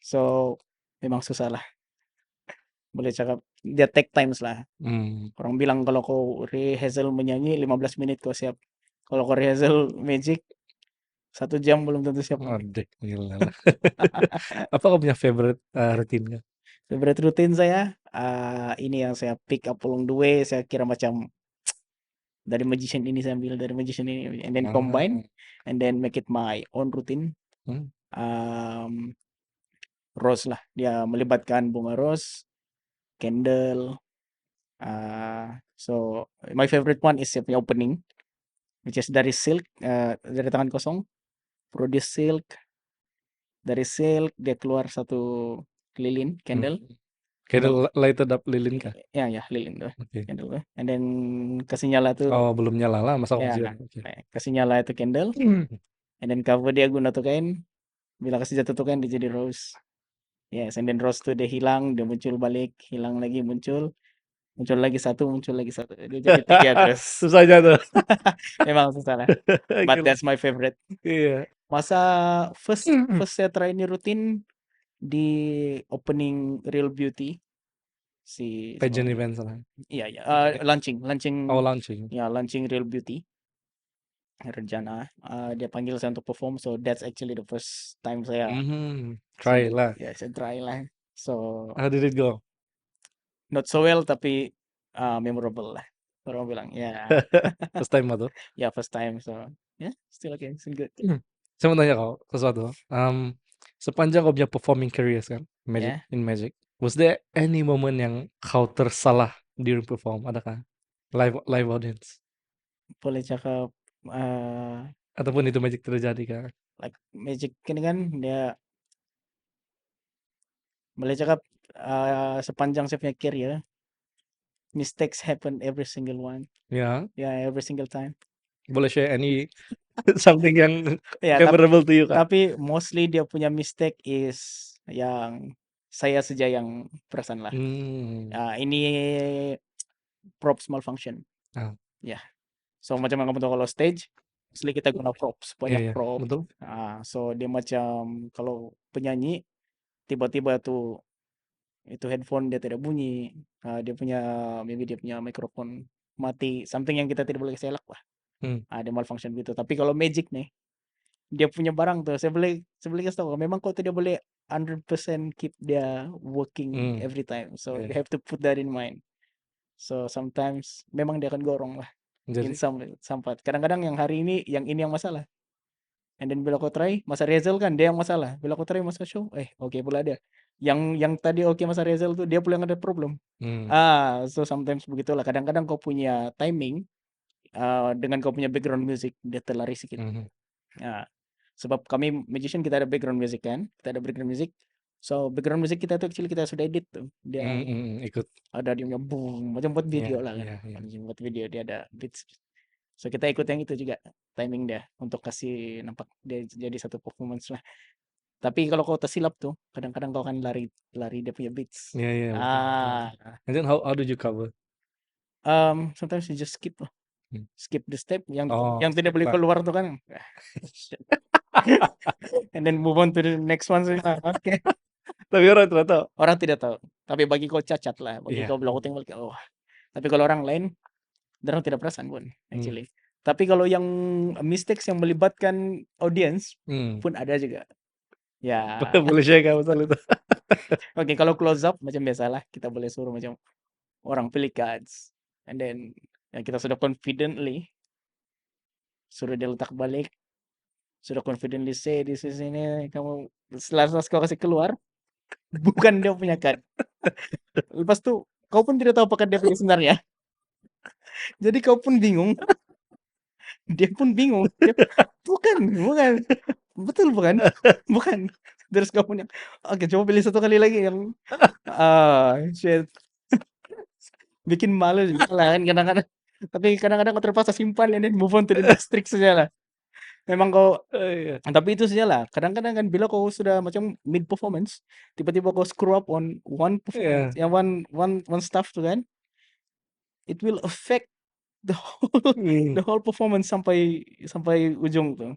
So memang susah lah. boleh cakap dia take times lah. Hmm. Orang bilang kalau kau rehearsal menyanyi 15 menit kau siap. Kalau kau rehearsal magic 1 jam belum tentu siap. Waduh, gila lah. Apa kau punya favorite rutinnya? Favorite rutin saya ini yang saya pick up along the way, saya kira macam dari magician ini saya ambil dari magician ini and then combine and then make it my own routine. Hmm. Rose lah, dia melibatkan bunga rose, candle. So my favorite one is punya opening, which is dari silk, dari tangan kosong, produce silk, dari silk dia keluar satu lilin candle. Candle lighted up lilin kah? Ya lilin tuh, Oke. candle tuh. And then kasih nyala tuh. Oh, belum nyala lah, masa Ya, masih. Oke. kasih nyala itu candle. And then cover dia guna tuh kain. Bila kasih jatuh tuh kain dia jadi rose. Yes, and then rose tuh dia hilang, dia muncul balik, hilang lagi muncul lagi satu, dia jadi 3 terus. Susahnya tuh. Memang susah lah. But Gila. that's my favorite. Iya. Masa first saya try ini rutin di opening Real Beauty si Pageant event lah. Iya, launching. Oh, launching. Ya, launching Real Beauty. Rencana dia panggil saya untuk perform, so that's actually the first time saya Try lah. ya saya try lah. So How did it go? not so well tapi memorable lah. Orang bilang ya. First time tuh. Ya first time, so yeah, still okay, still good. Saya mau tanya kau sesuatu. Sepanjang kau punya performing careers kan, Yeah. in magic, was there any moment yang kau tersalah during perform? Adakah live audience? Boleh cakap Ataupun itu magic terjadi kan? like magic ini kan dia boleh cakap sepanjang saya punya career mistakes happen every single one. Ya. Yeah, every single time. Boleh share any something yang Ya, memorable to you kan? tapi mostly dia punya mistake is yang saya saja yang perasan lah. Ini props malfunction. Ya. So macam yang kamu tahu kalau stage, mostly kita guna props, banyak props. Betul. So dia macam kalau penyanyi tiba-tiba tuh itu headphone dia tidak bunyi, dia punya maybe dia punya mikrofon mati, something yang kita tidak boleh selak lah. Ada malfunction gitu. Tapi kalau magic nih, dia punya barang tuh, saya boleh kasih tahu, memang kau tidak boleh 100% keep dia working every time. So you have to put that in mind. So sometimes memang dia akan gorong lah. In some part. Kadang-kadang yang hari ini yang masalah. And then bila kau try masa rehearsal kan dia yang masalah. Bila kau try masa show, oke pula ada. Yang tadi oke masa rehearsal tuh dia pula yang ada problem. So sometimes begitulah. Kadang-kadang kau punya timing dengan kau punya background music dia terlari sedikit. Sebab kami magician kita ada background music kan, kita ada background music. So background music kita tuh actually kita sudah edit tuh. Dia ikut. ada dia punya boom, macam buat video lah kan. Buat video dia ada beats. So kita ikut yang itu juga timing dia untuk kasih nampak dia jadi satu performance lah. Tapi kalau kau tersilap tuh, kadang-kadang kau akan lari dia punya beats. And then how did you cover? Sometimes you just skip lah. Skip the step yang skip tidak boleh keluar tuh kan. And then move on to the next one. Okay. Tapi orang tidak tahu. Tapi bagi kau cacat lah, bagi kau bilang tinggal tapi kalau orang lain orang tidak perasan pun actually. Tapi kalau yang mistakes yang melibatkan audience pun ada juga. Ya. Boleh share kan masalah itu? Oke, kalau close up macam biasalah kita boleh suruh macam orang pilih cards. And then yang kita sudah confidently suruh dia letak balik. Sudah confidently say this is ini, kamu setelah kau kasih keluar bukan dia punya card. Lepas tuh kau pun tidak tahu apakah dia punya sebenarnya. Jadi kau pun bingung. Dia pun bingung. Bukan. Betul bukan? Bukan. Terus kau punya oke, coba pilih satu kali lagi yang shit. Bikin malu juga lah kan kadang-kadang. Tapi kadang-kadang kau terpaksa simpan and then move on to the next trick saja lah. Memang kau tapi itu saja lah. Kadang-kadang kan bila kau sudah macam mid performance, tiba-tiba kau screw up on one performance, yang one stuff tuh kan, it will affect the whole performance sampai ujung tuh.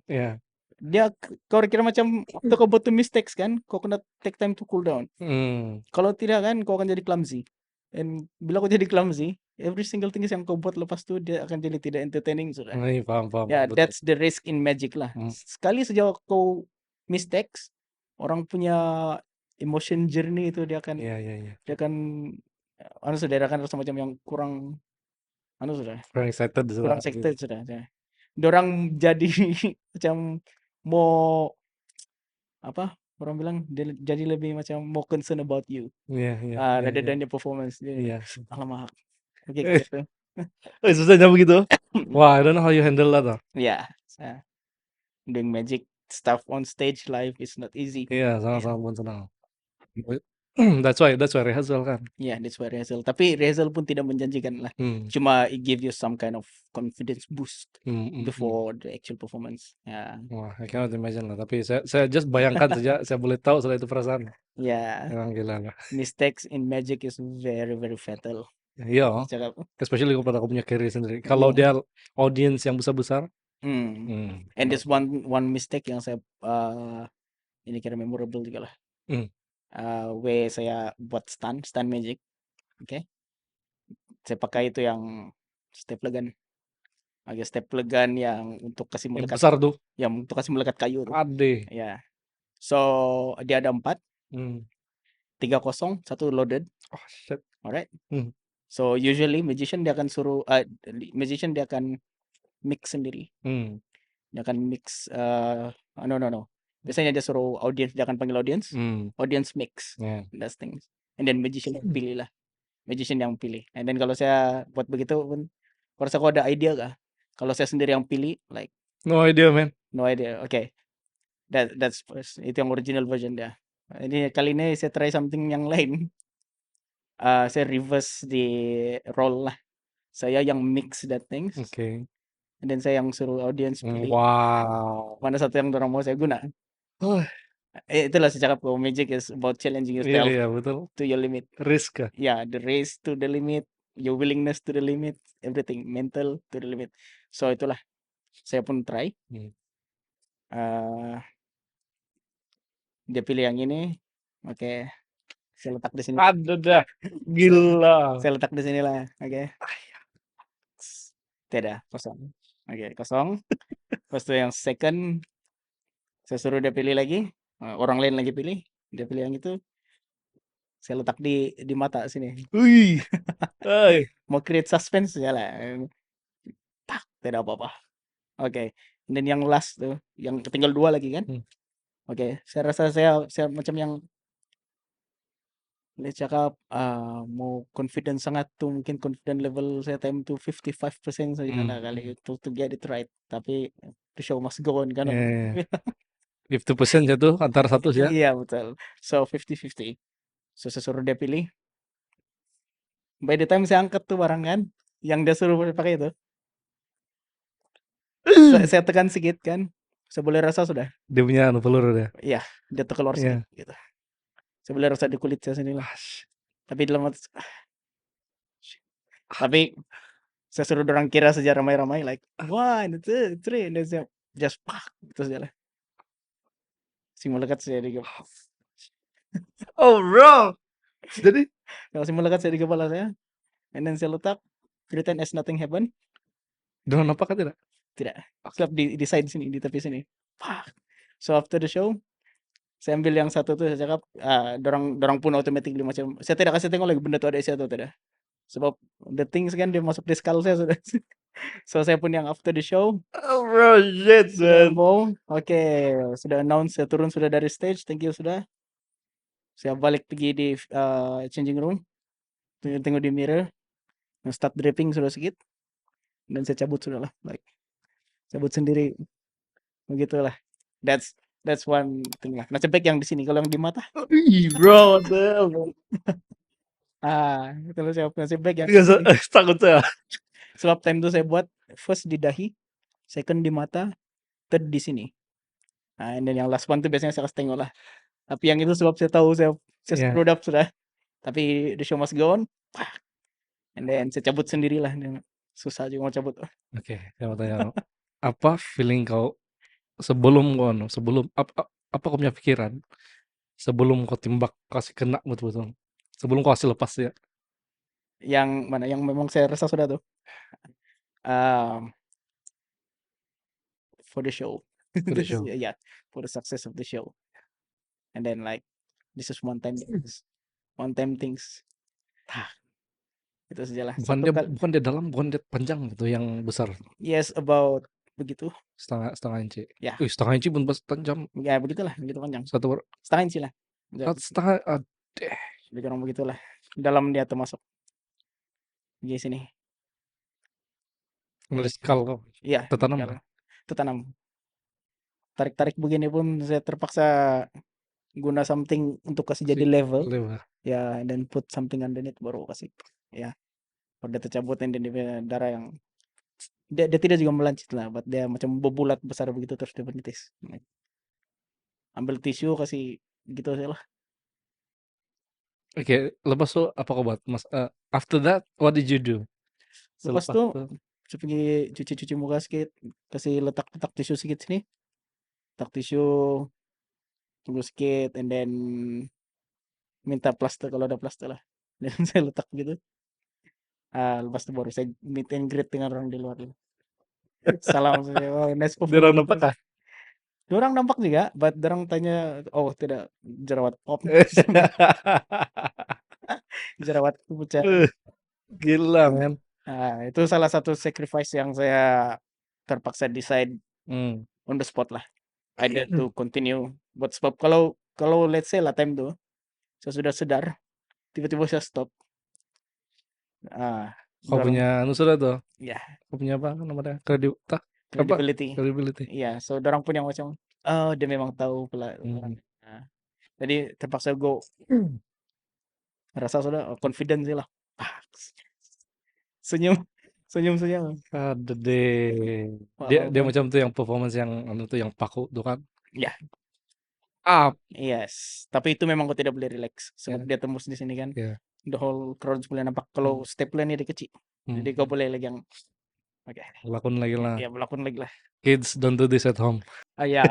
dia kau kira macam waktu kau buat mistakes kan, kau kena take time to cool down. Kalau tidak kan kau akan jadi clumsy. Dan bila kau jadi clumsy, every single thing yang kau buat lepas tu dia akan jadi tidak entertaining sudah. Paham, Ya, betul. that's the risk in Magic lah. Sekali saja kau mistakes, orang punya emotion journey itu dia akan dia akan sudah dia akan rasa macam yang kurang sudah. Kurang excited Kurang excited sudah. Dorang jadi macam mau apa? Orang bilang dia jadi lebih macam more concern about you. Rather than your performance. Alamak. Oke, gitu. Susahnya begitu. Wah, I don't know how you handle that. Yeah. Doing Magic stuff on stage live is not easy. Iya, sama-sama pun senang. That's why rehearsal kan. Yeah, that's why rehearsal. Tapi rehearsal pun tidak menjanjikan lah. Cuma it give you some kind of confidence boost before the actual performance. Yeah. Wah, I cannot imagine lah. Tapi saya just bayangkan saja, saya boleh tahu sudah itu perasaan. Yeah. Emang gila lah. Mistakes in Magic is very very fatal. Iya. Especially kepada aku punya career sendiri. Kalau dia audience yang besar-besar. And this one mistake yang saya ini kira memorable juga lah. Where saya buat stun Magic. Okay. Saya pakai itu yang stapler gun. Agak stapler gun yang untuk kasih melekat. Besar tuh. Yang untuk kasih melekat kayu tuh. Ade. Ya. So dia ada 4. 3-0, 1 loaded. Oh shit. Alright. So usually magician dia akan suruh magician dia akan mix sendiri. Dia akan mix no. Biasanya dia suruh audience, dia akan panggil audience. Audience mix. That's things. And then magician pilih lah. Magician yang pilih. And then kalau saya buat begitu pun, kalau saya ada idea kah? Kalau saya sendiri yang pilih, like no idea, man. No idea. Okay. That's first. Itu yang original version dia. Ini kali ini saya try something yang lain. Saya reverse di role lah. Saya yang mix that things. Okay. And then saya yang suruh audience pilih. Wow. Mana satu yang dorang mau saya guna. Itulah saya cakap bahwa Magic is about challenging yourself betul. to your limit. Risk. Yeah, the race to the limit, your willingness to the limit, everything, mental to the limit. So itulah, saya pun try. Dia pilih yang ini, oke. Saya letak di sini. Aduh dah, gila. Saya letak di sini lah, oke. Tidak, kosong. Oke, kosong. Pas itu yang second, saya suruh dia pilih lagi. Orang lain lagi pilih, dia pilih yang itu. Saya letak di mata sini. Wih. Mau create suspense ya lah. Tak, tidak apa-apa. Oke. Dan yang last tuh, yang tinggal 2 lagi kan? Oke, saya rasa saya macam yang cakap mau confident sangat tuh, mungkin confident level saya time to 55% saja lah kali itu to get it right. Tapi the show must go on kan. 50% jatuh antara satu ya. Iya betul. So 50-50. So saya suruh dia pilih. By the time saya angkat tuh barang kan, yang dia suruh pakai itu. Saya tekan sedikit kan. Saya boleh rasa sudah. Dia punya peluru dia. Iya, dia keluar sedikit gitu. Saya boleh rasa di kulit saya sendiri lah. Tapi dalam tapi saya suruh orang kira saja ramai-ramai like 1, 2, 3 and then saya just gitu saja lah. Si melekat saya di kepala. Oh bro. Jadi kalau si melekat saya di kepala saya, and then saya letak pretend as nothing happen. Dengan apa kan tidak? Tidak. Sebab di side sini, di tepi sini. So after the show, saya ambil yang satu tuh, saya cakap, dorang pun automatically macam, saya tidak kasih tengok lagi benda itu ada isi atau tidak. Sebab the things kan dia masuk di skull saya sudah. So saya pun yang after the show. Oh bro, shit man. Okay, sudah announce, saya turun sudah dari stage, thank you sudah. Saya balik pergi di changing room, tengok di mirror, start dripping sudah sedikit, dan saya cabut sudah lah, like cabut sendiri, begitulah. That's one thing lah. Nasib baik yang di sini, kalau yang di mata. Bro, itu saya nasib baik yang. Takut saya. Sebab time itu saya buat first di dahi, second di mata, third di sini. And then yang last one tuh biasanya saya kasih tengok lah. Tapi yang itu sebab saya tahu saya screwed up sudah. Tapi the show must go on. And then saya cabut sendirilah. Susah juga mau cabut. Oke, saya mau tanya, apa feeling kau sebelum apa kau punya pikiran sebelum kau tembak kasih kena betul-betul sebelum kau kasih lepas ya Yang mana? Yang memang saya rasa sudah tuh. Um, for the show. for the show. Yeah, for the success of the show. And then like this is one time things. Ah, itu sajalah. Satu kali. Bukan dia dalam, bukan dia panjang gitu yang besar. Yes, about begitu. Setengah inci. Ya, Setengah inci pun tajam. ya begitulah, begitu panjang. Satu Setengah inci lah. setengah Lebih kurang begitulah. Dalam dia termasuk. Di sini. nulis kal kau. Iya, Tertanam kalau kan? tertanam. Tarik-tarik begini pun saya terpaksa guna something untuk kasih jadi level. Ya, dan put something underneath baru kasih. Ya. Udah tercabutin dan dia darah yang dia tidak juga melancit lah, but dia macam bebulat besar begitu terus dia menitis. Ambil tisu kasih gitu aja lah. Oke, lepas itu apa kau buat? Mas, after that, what did you do? Lepas tuh saya pergi cuci muka sedikit, kasih letak tisu sedikit sini. Letak tisu, tunggu sedikit, and then minta plaster kalau ada plaster lah. Dan saya letak gitu. Lepas itu baru saya meet and greet dengan orang di luar. Salam saya, oh, nice pop. Dia orang nampak kah? Orang nampak juga, but orang tanya, oh tidak, jerawat pop. Jerawat pucat. Gila, men. Itu salah satu sacrifice yang saya terpaksa decide on the spot lah. I need to continue. Buat sebab kalau let's say lah time tuh, saya sudah sedar, tiba-tiba saya stop. Kau punya sudah tuh. Ya. Kau punya apa namanya? Credibility. Iya, so orang pun yang macam, dia memang tahu pula. Jadi terpaksa go. Rasa sudah confident sih lah. Senyum. Ada deh. Dia macam tuh yang performance yang tuh yang paku tuh kan. Ya. Yes. Tapi itu memang kau tidak boleh relax. Sebab dia tembus di sini kan. The whole crowd boleh nampak. Kalau stepnya ini dia kecil. Jadi kau boleh lagi yang Lakon lagi lah. Ya, berlakon lagi lah. Kids, don't do this at home. Ya.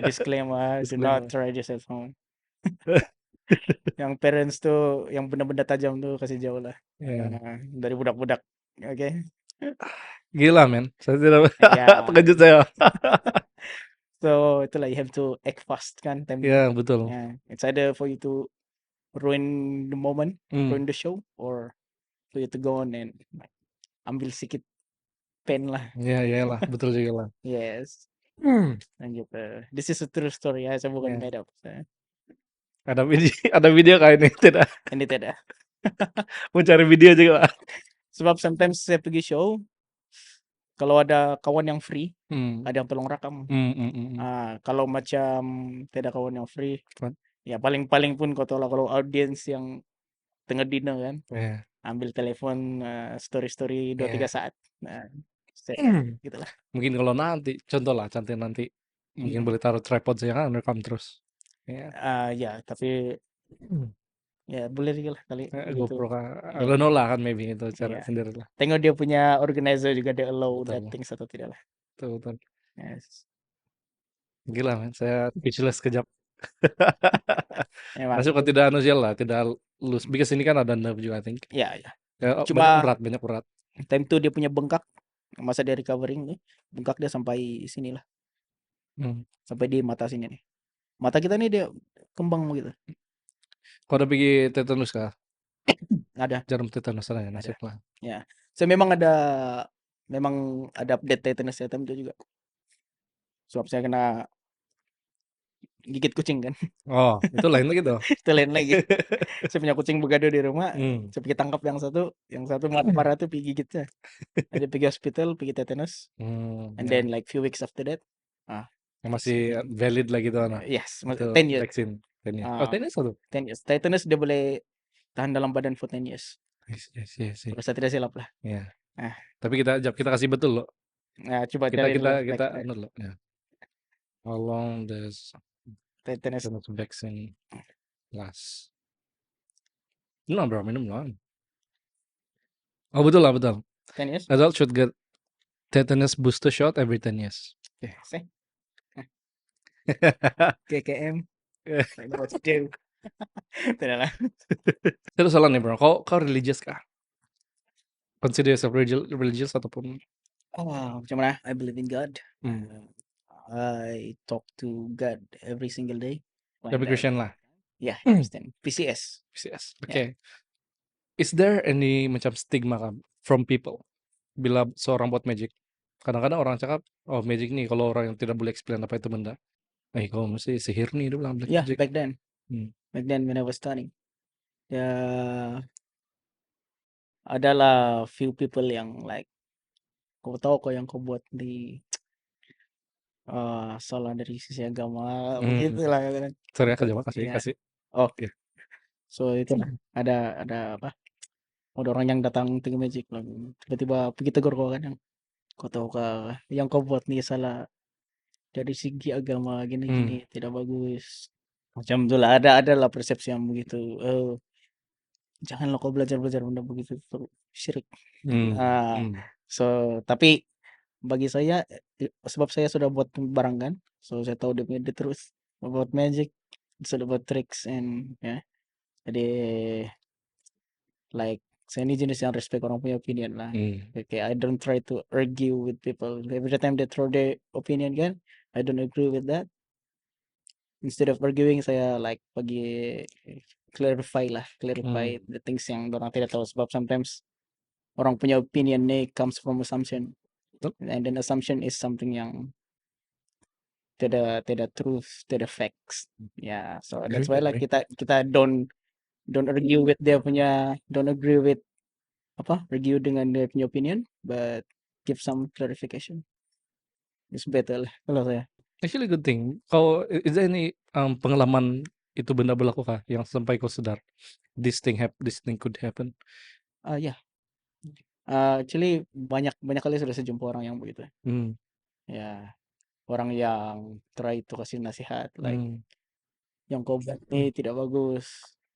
Disclaimer, do not try this at home. Yang parents tuh, yang benda-benda tajam tuh kasih jauh lah. Dari budak-budak. Oke. Gila, men. Saya tidak terkejut saya. So itulah, you have to act fast kan. Betul. It's either for you to ruin the moment, ruin the show, or for you to go on and ambil sedikit pen lah. Iyalah, betul juga lah. Yes. Lanjut. This is a true story ya, saya bukan made up. Ada video kayak ini tidak? Ini tidak. Mau cari video juga. Sebab sometimes saya pergi show, kalau ada kawan yang free, ada yang tolong rakam. Kalau macam tidak kawan yang free, ya paling pun kau tahu lah, kalau audience yang tengah dinner kan, ambil telepon story 2-3 saat. Gitulah. Mungkin kalau nanti, contoh lah, nanti mungkin boleh taruh tripod saya kan rekam terus. Tapi ya boleh juga lah kali. GoPro I don't know lah kan, maybe itu cara sendiri lah. Tengok dia punya organizer juga, dia allow that things atau tidak lah. Betul. Yes. Gila, man. Saya speechless sekejap. Masuk kok tidak lah, tidak lulus. Because ini kan ada nerve juga, I think. Ya. Cuma banyak urat. Time itu dia punya bengkak, masa dia recovering nih, bengkak dia sampai sini lah. Sampai di mata sini nih. Mata kita nih dia kembang begitu. Kau ada pergi tetanus kah? Ada. Jarum tetanus ada ya, nasib lah. Ya. Saya memang ada update tetanus time itu juga. Sebab saya kena gigit kucing kan. Oh, itu lain lagi tuh. Itu lain lagi. Saya punya kucing begadang di rumah. Saya pergi tangkap yang satu marah-marah tuh pergi gigitnya. Ada pergi hospital, pergi tetanus. And then like few weeks after that, masih valid lagi tuh anak. Yes, 10 years. Vaksin. 10 years. 10 years atau? 10 years. Tetanus dia boleh tahan dalam badan for 10 years. Yes. Rasa tidak silap lah. Tapi kita kasih betul loh. Coba kita loh. How long does tetanus vaccine last? Minum lah. Oh betul. 10 years. Adult should get tetanus booster shot every 10 years. See? KKM, I know what to do. Tidak lah. Terus salah nih bro, kau religious kah? Consider yourself religious ataupun Macam mana? I believe in God. hmm. I talk to God every single day. Tapi Christian lah. Yeah, Christian. PCS. PCS. Yeah. Okay. Is there any macam stigma kan from people bila seorang buat magic? Kadang-kadang orang cakap, oh magic nih kalau orang yang tidak boleh explain apa itu benda. Kau mesti sihir nih, dia bilang black Yeah, magic. back then. Hmm. Back then when I was studying. Ya, adalah few people yang like, kau tahu kau yang kau buat di salah dari sisi agama, begitulah kan. Sorry ya, kejawab Iya. kasih. Oh, Iya. so itu ada apa? Ada orang yang datang ke Magic lah. Tiba-tiba pergi tegur kau kan yang kau tahu kah yang kau buat nih salah dari segi agama gini-gini tidak bagus. Macam itulah ada lah persepsi yang begitu. Janganlah kau belajar benda begitu itu syirik. So tapi bagi saya sebab saya sudah buat barang kan, so saya tahu dia punya dia terus buat magic, sudah buat tricks and ya. Jadi like saya ini jenis yang respect orang punya opinion lah. Okay, I don't try to argue with people. Every time they throw their opinion kan, I don't agree with that. Instead of arguing, saya like bagi clarify the things yang orang tidak tahu sebab sometimes orang punya opinion nih comes from assumption. And then assumption is something yang tidak truth, tidak facts. Yeah, so that's why like kita don't argue with dia punya, don't agree with argue dengan dia punya opinion, but give some clarification. It's better lah kalau saya. Actually good thing. Kau is there any pengalaman itu benda berlaku kah yang sampai kau sadar this thing could happen? Yeah. Actually banyak kali sudah saya jumpa orang yang begitu. Ya, orang yang try to kasih nasihat like yang kau buat ini tidak bagus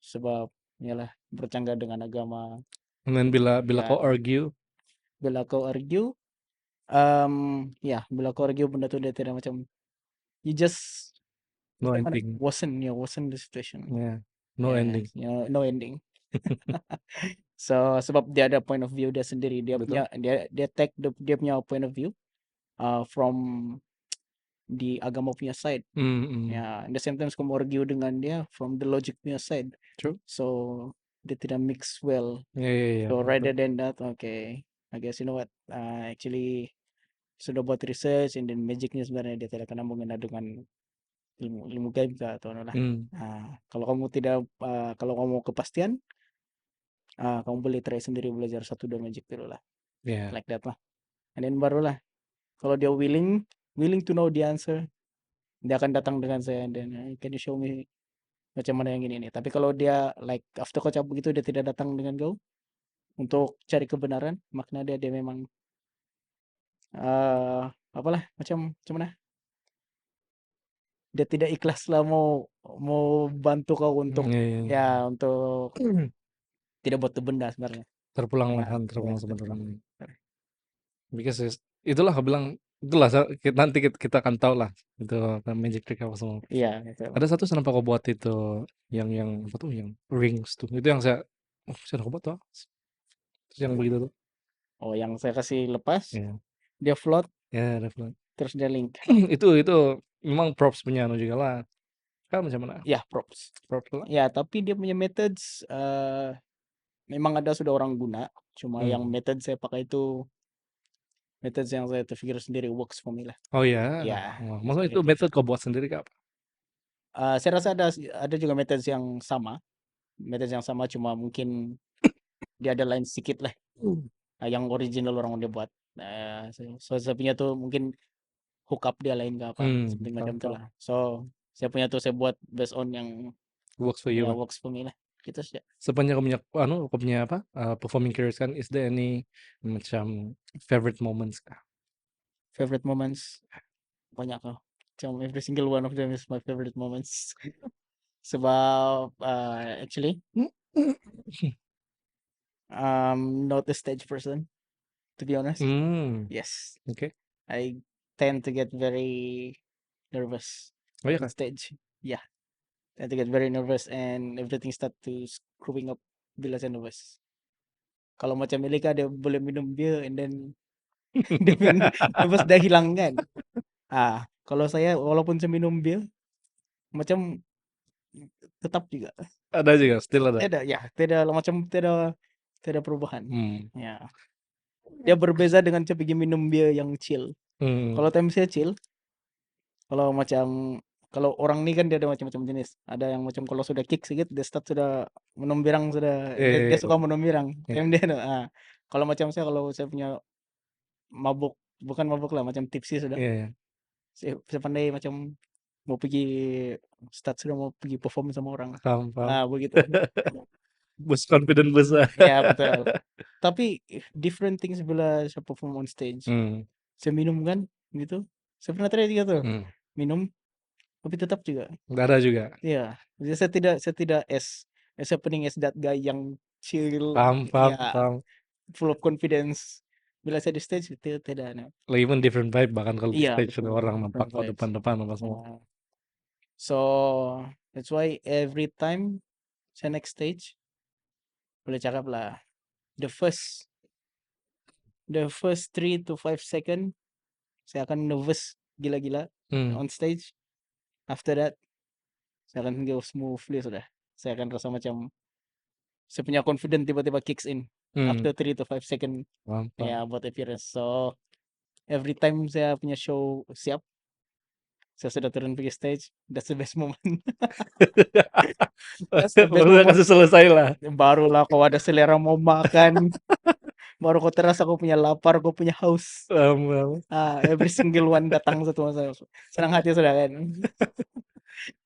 sebab yalah bercanggah dengan agama. And then bila kau argue, bila kau argue benda tu dia tidak macam you just no ending. wasn't the situation. Yeah, no ending. No ending. So sebab dia ada point of view dia sendiri, dia Betul. punya dia take dia punya point of view from di agama punya side. Ya, at the same time kamu argue dengan dia from the logic punya side. True. So dia tidak mix well. Yeah. So rather than that, okay, I guess you know what, actually sudah buat research and then magicnya sebenarnya dia tidak kena mengena dengan ilmu gaib kah atau apa lah. Kalau kamu tidak kalau kamu kepastian, kamu boleh try sendiri belajar 1-2 magic dulu lah. Yeah. Like that lah. And then barulah kalau dia willing to know the answer, dia akan datang dengan saya and then can you show me macam mana yang ini. Tapi kalau dia like after kau cabut begitu dia tidak datang dengan kau untuk cari kebenaran, makna dia memang macam mana? Dia tidak ikhlas lah mau bantu kau untuk untuk tidak buat tu benda sebenarnya. Terpulang sebenarnya. Because itulah aku bilang itulah nanti kita akan tahu lah itu magic trick apa semua. Iya, Ada satu kenapa kau buat itu yang apa tuh yang rings tuh. Itu yang saya udah buat tuh. Terus yang begitu tuh. Oh, yang saya kasih lepas. Yeah. Dia float. Ya, dia float. Terus dia link. itu memang props punya juga lah. Kan macam mana? Ya, props lah. Ya, tapi dia punya methods memang ada sudah orang guna. Cuma yang method saya pakai itu methods yang saya terfikir sendiri works for me lah. Oh iya. Ya. Maksudnya itu method kau buat sendiri kah apa? Saya rasa ada juga methods yang sama. Methods yang sama cuma mungkin dia ada lain sedikit lah. Yang original orang dia buat. So saya punya tuh mungkin hook up dia lain ke apa seperti macam itu lah. So saya punya tuh saya buat based on yang works for you. Works for me lah. Gitu sih. Sepanjang kau punya apa performing careers kan, is there any macam favorite moments kah? Favorite moments banyak kok. Every single one of them is my favorite moments. Sebab actually not a stage person, to be honest. Yes. Okay. I tend to get very nervous. Oh ya on kah? stage. Yeah, I get very nervous and everything start to screwing up bila saya nervous. Kalau macam Melika dia boleh minum bir and then dia nervous dah hilang kan. Kalau saya walaupun saya minum bir macam tetap juga. Ada juga, still ada. Tidak perubahan. Ya. Dia berbeza dengan saya pergi minum bir yang chill. Kalau time saya chill, kalau orang ni kan dia ada macam-macam jenis. Ada yang macam kalau sudah kick sedikit, dia start sudah minum birang sudah. Dia suka minum birang. Time dia kalau macam kalau saya punya mabuk, bukan mabuk lah, macam tipsy sudah. Saya pandai macam mau sudah mau pergi perform sama orang. Paham. Begitu. Boost confident besar. Ya betul. Tapi different things bila saya perform on stage. Saya minum kan gitu. Saya pernah try juga tuh. Minum tapi tetap juga. Nggak ada juga. Iya. Jadi saya tidak as happening as that guy yang chill. Paham. Full of confidence. Bila saya di stage itu tidak ada. Like even different vibe bahkan kalau di Iya, stage betul. orang nampak Different vibes. depan apa semua. So that's why every time saya next stage boleh cakap lah the first 3 to 5 second saya akan nervous gila-gila on stage. After that saya akan go smoothly sudah. Saya akan rasa macam saya punya confident tiba-tiba kicks in after 3 to 5 second. Ya, buat appearance. So every time saya punya show siap, saya sudah turun pergi stage, that's the best moment. That's the best moment. Kasih selesai lah. Barulah kau ada selera mau makan. Baru kau terasa kau punya lapar, kau punya haus. Every single one datang satu masa. Senang hati sudah kan.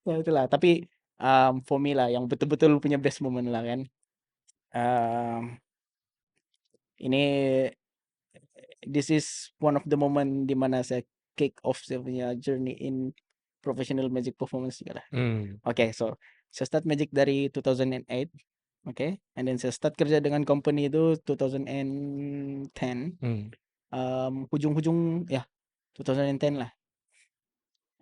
Ya, itulah. Tapi for me lah, yang betul-betul punya best moment lah kan. Ini this is one of the moment di mana saya kick off saya punya journey in professional magic performance juga lah. Okay, so saya start magic dari 2008. Okay, and then saya start kerja dengan company itu 2010. Hujung-hujung 2010 lah.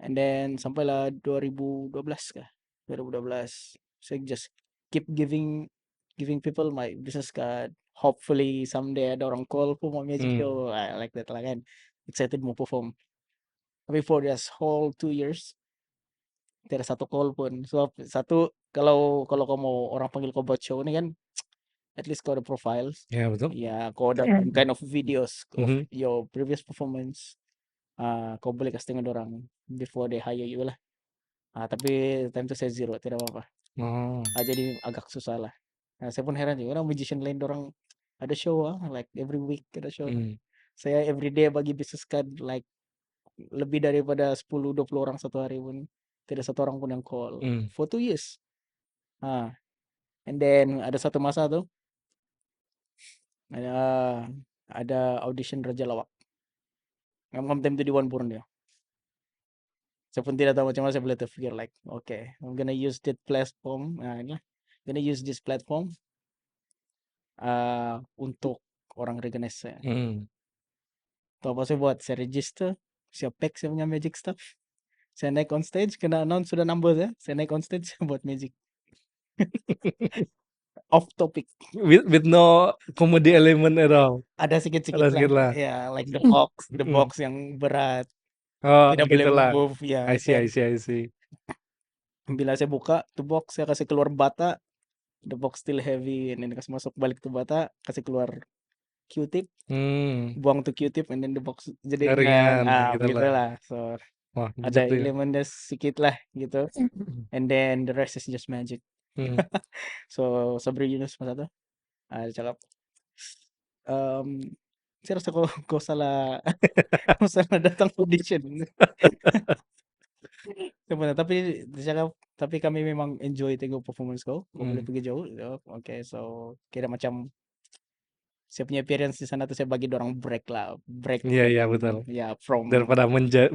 And then sampailah 2012 kah? 2012. Saya just keep giving people my business card. Hopefully someday ada orang call for my magic show. Like that lah kan. Excited mau perform. Tapi for this whole 2 years tidak ada satu call pun. So satu kalau kamu orang panggil kau buat show ni kan at least kau ada profiles. Ya betul. Ya, kau ada kind of videos of your previous performance. Kau boleh kasih tengok orang before they hire you lah. Tapi time itu saya zero, tidak apa-apa. Jadi agak susah lah. Saya pun heran juga, orang magician lain orang ada show like every week ada show. Saya every day bagi business card like lebih daripada 10-20 orang satu hari pun tidak satu orang pun yang call for 2 years. And then ada satu masa tuh ada audition Raja Lawak. Ngam time itu di One Purn dia. Saya pun tidak tahu macam mana saya boleh terfikir like okay, I'm gonna use that platform. Gonna use this platform untuk orang recognize saya. Tahu apa saya buat? Saya register, saya pack saya punya magic stuff. Saya naik on stage, kena announce sudah number saya naik on stage, saya buat magic. Off topic. With no comedy element at all. Ada sedikit lah. Ya, like the box yang berat. Tidak boleh move. Ya, I see. Bila saya buka the box, saya kasih keluar bata. The box still heavy, and then kasih masuk balik tuh bata, kasih keluar Q-tip, buang tuh Q-tip, and then the box jadi ringan. Begitu lah. So ada elemennya sedikit lah gitu, and then the rest is just magic. So Sabri Yunus masa tuh cakap saya rasa kau salah datang audition. Tapi kami memang enjoy tengok performance kau boleh pergi jauh. Okay, so kira macam saya punya appearance di sana tuh saya bagi dorang break. Iya betul. Ya, from daripada menjuri.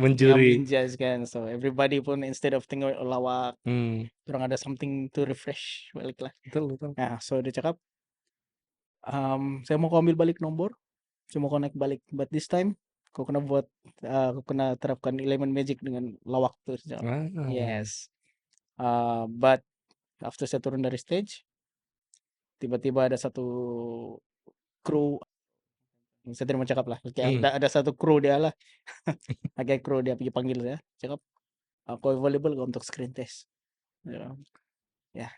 Menjudge kan. So everybody pun instead of tengok lawak, dorang ada something to refresh balik lah. Betul. So dia cakap saya mau kau ambil balik nomor, saya mau connect balik, but this time Aku kena buat, aku kena terapkan elemen magic dengan lawak tuh, Cak. Ah. Yes. But after saya turun dari stage, tiba-tiba ada satu kru, saya tidak mau cakap lah, kayak ada satu kru dia lah, kayak kru dia pergi panggil saya, cakap, "Aku available nggak untuk screen test?" Ya, ya,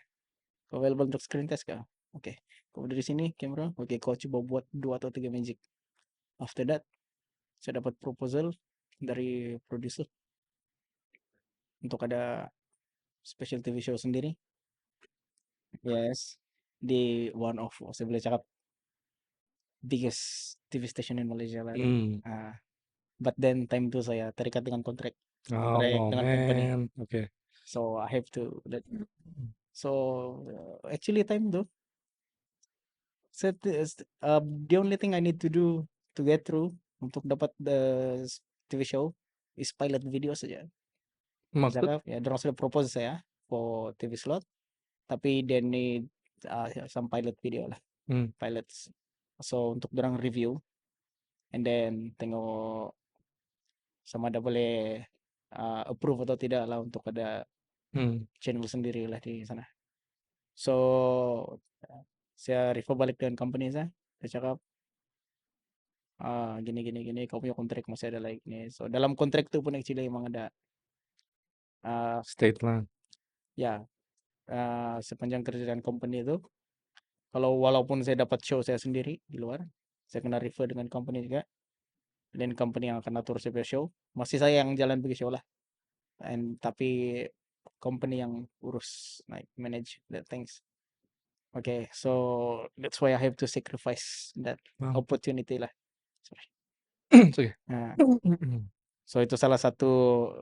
"Kau available untuk screen test kah? Oke, kau dari sini kamera, oke kau coba buat 2 atau 3 magic." After that, saya dapat proposal dari producer untuk ada special TV show sendiri. Yes, di one of, saya boleh cakap, biggest TV station in Malaysia lah. Ah, but then time itu saya terikat dengan kontrak Oh dengan company, man, okay. so I have to so actually time itu the only thing I need to do to get through untuk dapat the TV show is pilot video saja. Maksud? Cakap ya, dorang sudah propose saya for TV slot, tapi they need some pilot video lah, pilots. So untuk dorang review and then tengok sama ada boleh approve atau tidak lah untuk ada channel sendiri lah di sana. So saya refer balik dengan company saya cakap, gini gini gini, kau punya kontrak masih ada lagi nih. So dalam kontrak itu pun actually emang ada State lah. ya, sepanjang kerja dengan company itu, kalau walaupun saya dapat show saya sendiri di luar, saya kena refer dengan company juga, dan company yang akan atur saya punya show, masih saya yang jalan pergi show lah, tapi company yang urus like manage that things. Okay, so that's why I have to sacrifice that opportunity lah. Sorry. Sorry. Nah, so itu salah satu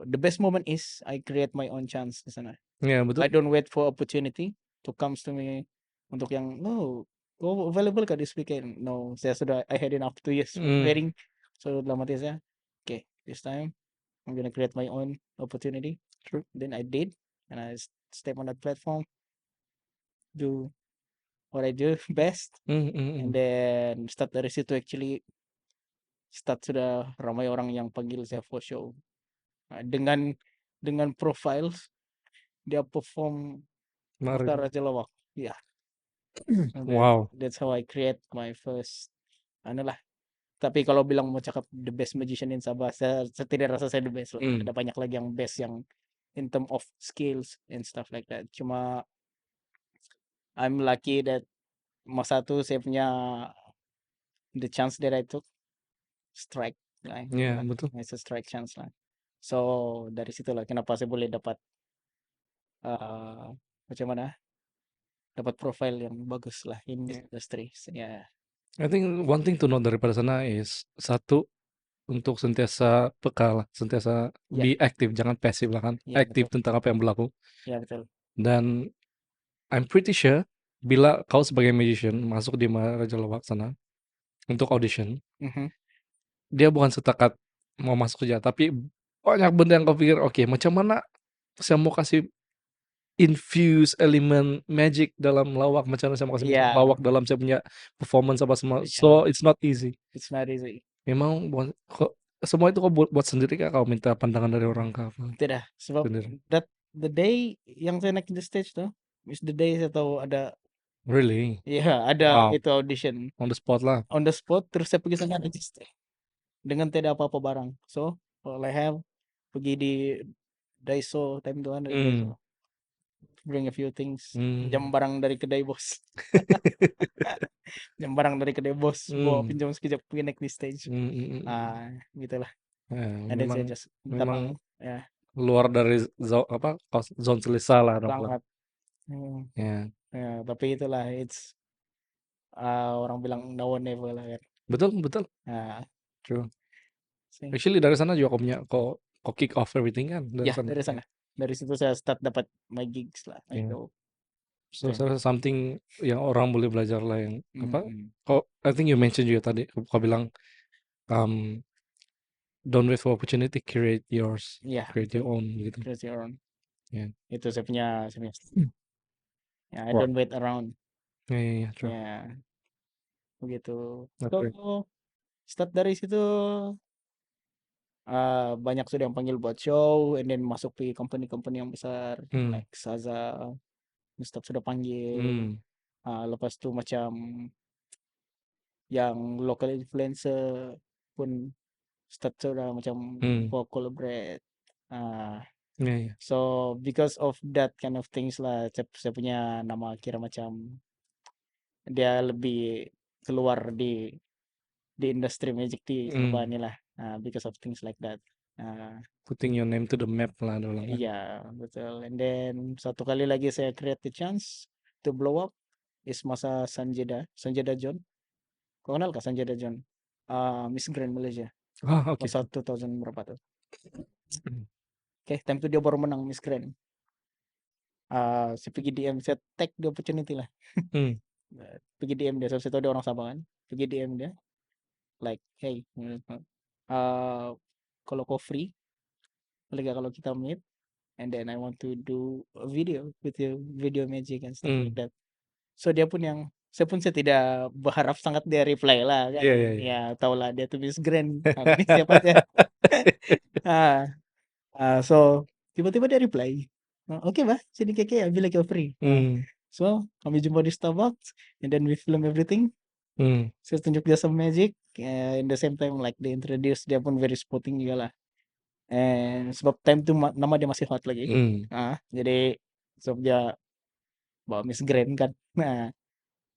the best moment is I create my own chance di sana. Ya betul. I don't wait for opportunity to comes to me untuk yang no, go available kah this weekend? No, saya sudah I had enough 2 years waiting. So dalam hati saya, okay, this time I'm gonna create my own opportunity. True. Then I did, and I step on that platform, do what I do best, and then start dari situ actually start sudah ramai orang yang panggil saya for show. Dengan profile dia perform Mata Raja Lawak. Yeah. Wow. That's how I create my first lah. Tapi kalau bilang mau cakap the best magician in Sabah, saya tidak rasa saya the best lah. Ada banyak lagi yang best yang in term of skills and stuff like that. Cuma I'm lucky that masa itu saya punya the chance that I took strike lah. Ya betul. It's a strike chance lah. So dari situlah kenapa saya boleh dapat macam mana? Dapat profile yang bagus lah in this industry. Yeah. I think one thing to note daripada sana is satu, untuk sentiasa peka lah, sentiasa be active, jangan pasif lah kan, aktif tentang apa yang berlaku. Ya betul. Dan I'm pretty sure bila kau sebagai magician masuk di Raja Lawak sana untuk audition, dia bukan setakat mau masuk saja, tapi banyak benda yang kau pikir, oke, macam mana saya mau kasih infuse elemen magic dalam lawak, macam mana saya mau kasih lawak dalam saya punya performance apa semua. So it's not easy. It's not easy. Memang semua itu kau buat sendiri kah? Kau minta pandangan dari orang kah? Tidak, sebab the day yang saya naik di stage tuh is the day saya tahu ada Really? ada itu audition on the spot lah. On the spot, terus saya pergi sana register dengan tidak apa-apa barang. So all I have, pergi di Daiso time itu kan, Daiso, bring a few things, jam barang dari kedai bos. Jam barang dari kedai bos, bawa pinjam sekejap pergi naik di stage. Gitulah. And then saya just memang luar dari zone selesa lah. Sangat. Tapi itulah, it's orang bilang now or never lah kan. Betul. True. Actually dari sana juga kau kick off everything kan dari sana. Dari sana. Dari situ saya start dapat my gigs lah. So something yang orang boleh belajar lah yang I think you mentioned juga tadi, kau bilang don't wait for opportunity, create yours, create your own gitu. Create your own. Itu saya punya I don't wait around. True. Begitu. So start dari situ banyak sudah yang panggil buat show, and then masuk di company-company yang besar, Hmm. like Saza, Ustadz sudah panggil. Hmm. Lepas tu macam yang local influencer pun Ustadz sudah macam Hmm. mau collaborate. Yeah, yeah. So because of that kind of things lah, saya punya nama kira macam dia lebih keluar di industri magic di Sabah ni lah, because of things like that. Putting your name to the map lah dulu kan. Iya, betul. And then satu kali lagi saya create the chance to blow up is masa Sanjeda John. Kau kenal kah Sanjeda John? Miss Grand Malaysia. Oke. Masa 2000 berapa tuh? Oke, time itu dia baru menang Miss Grand. Saya pergi DM, saya tag the opportunity lah. Pergi DM dia, saya tahu dia orang Sabah kan. Pergi DM dia, like, hey, kalau kau free, boleh gak kalau kita meet, and then I want to do a video with you, video magic and stuff like that. So dia pun saya tidak berharap sangat dia reply lah kan. Iya. Ya tau lah dia tuh Miss Grand, ini siapa aja. So tiba-tiba dia reply, oke bah, sini keke, I feel like you're free. So kami jumpa di Starbucks, and then we film everything. Saya tunjuk dia some magic, in the same time like they introduce, dia pun very sporting juga lah. And sebab time itu nama dia masih hot lagi. Jadi sebab dia bawa Miss Grand kan.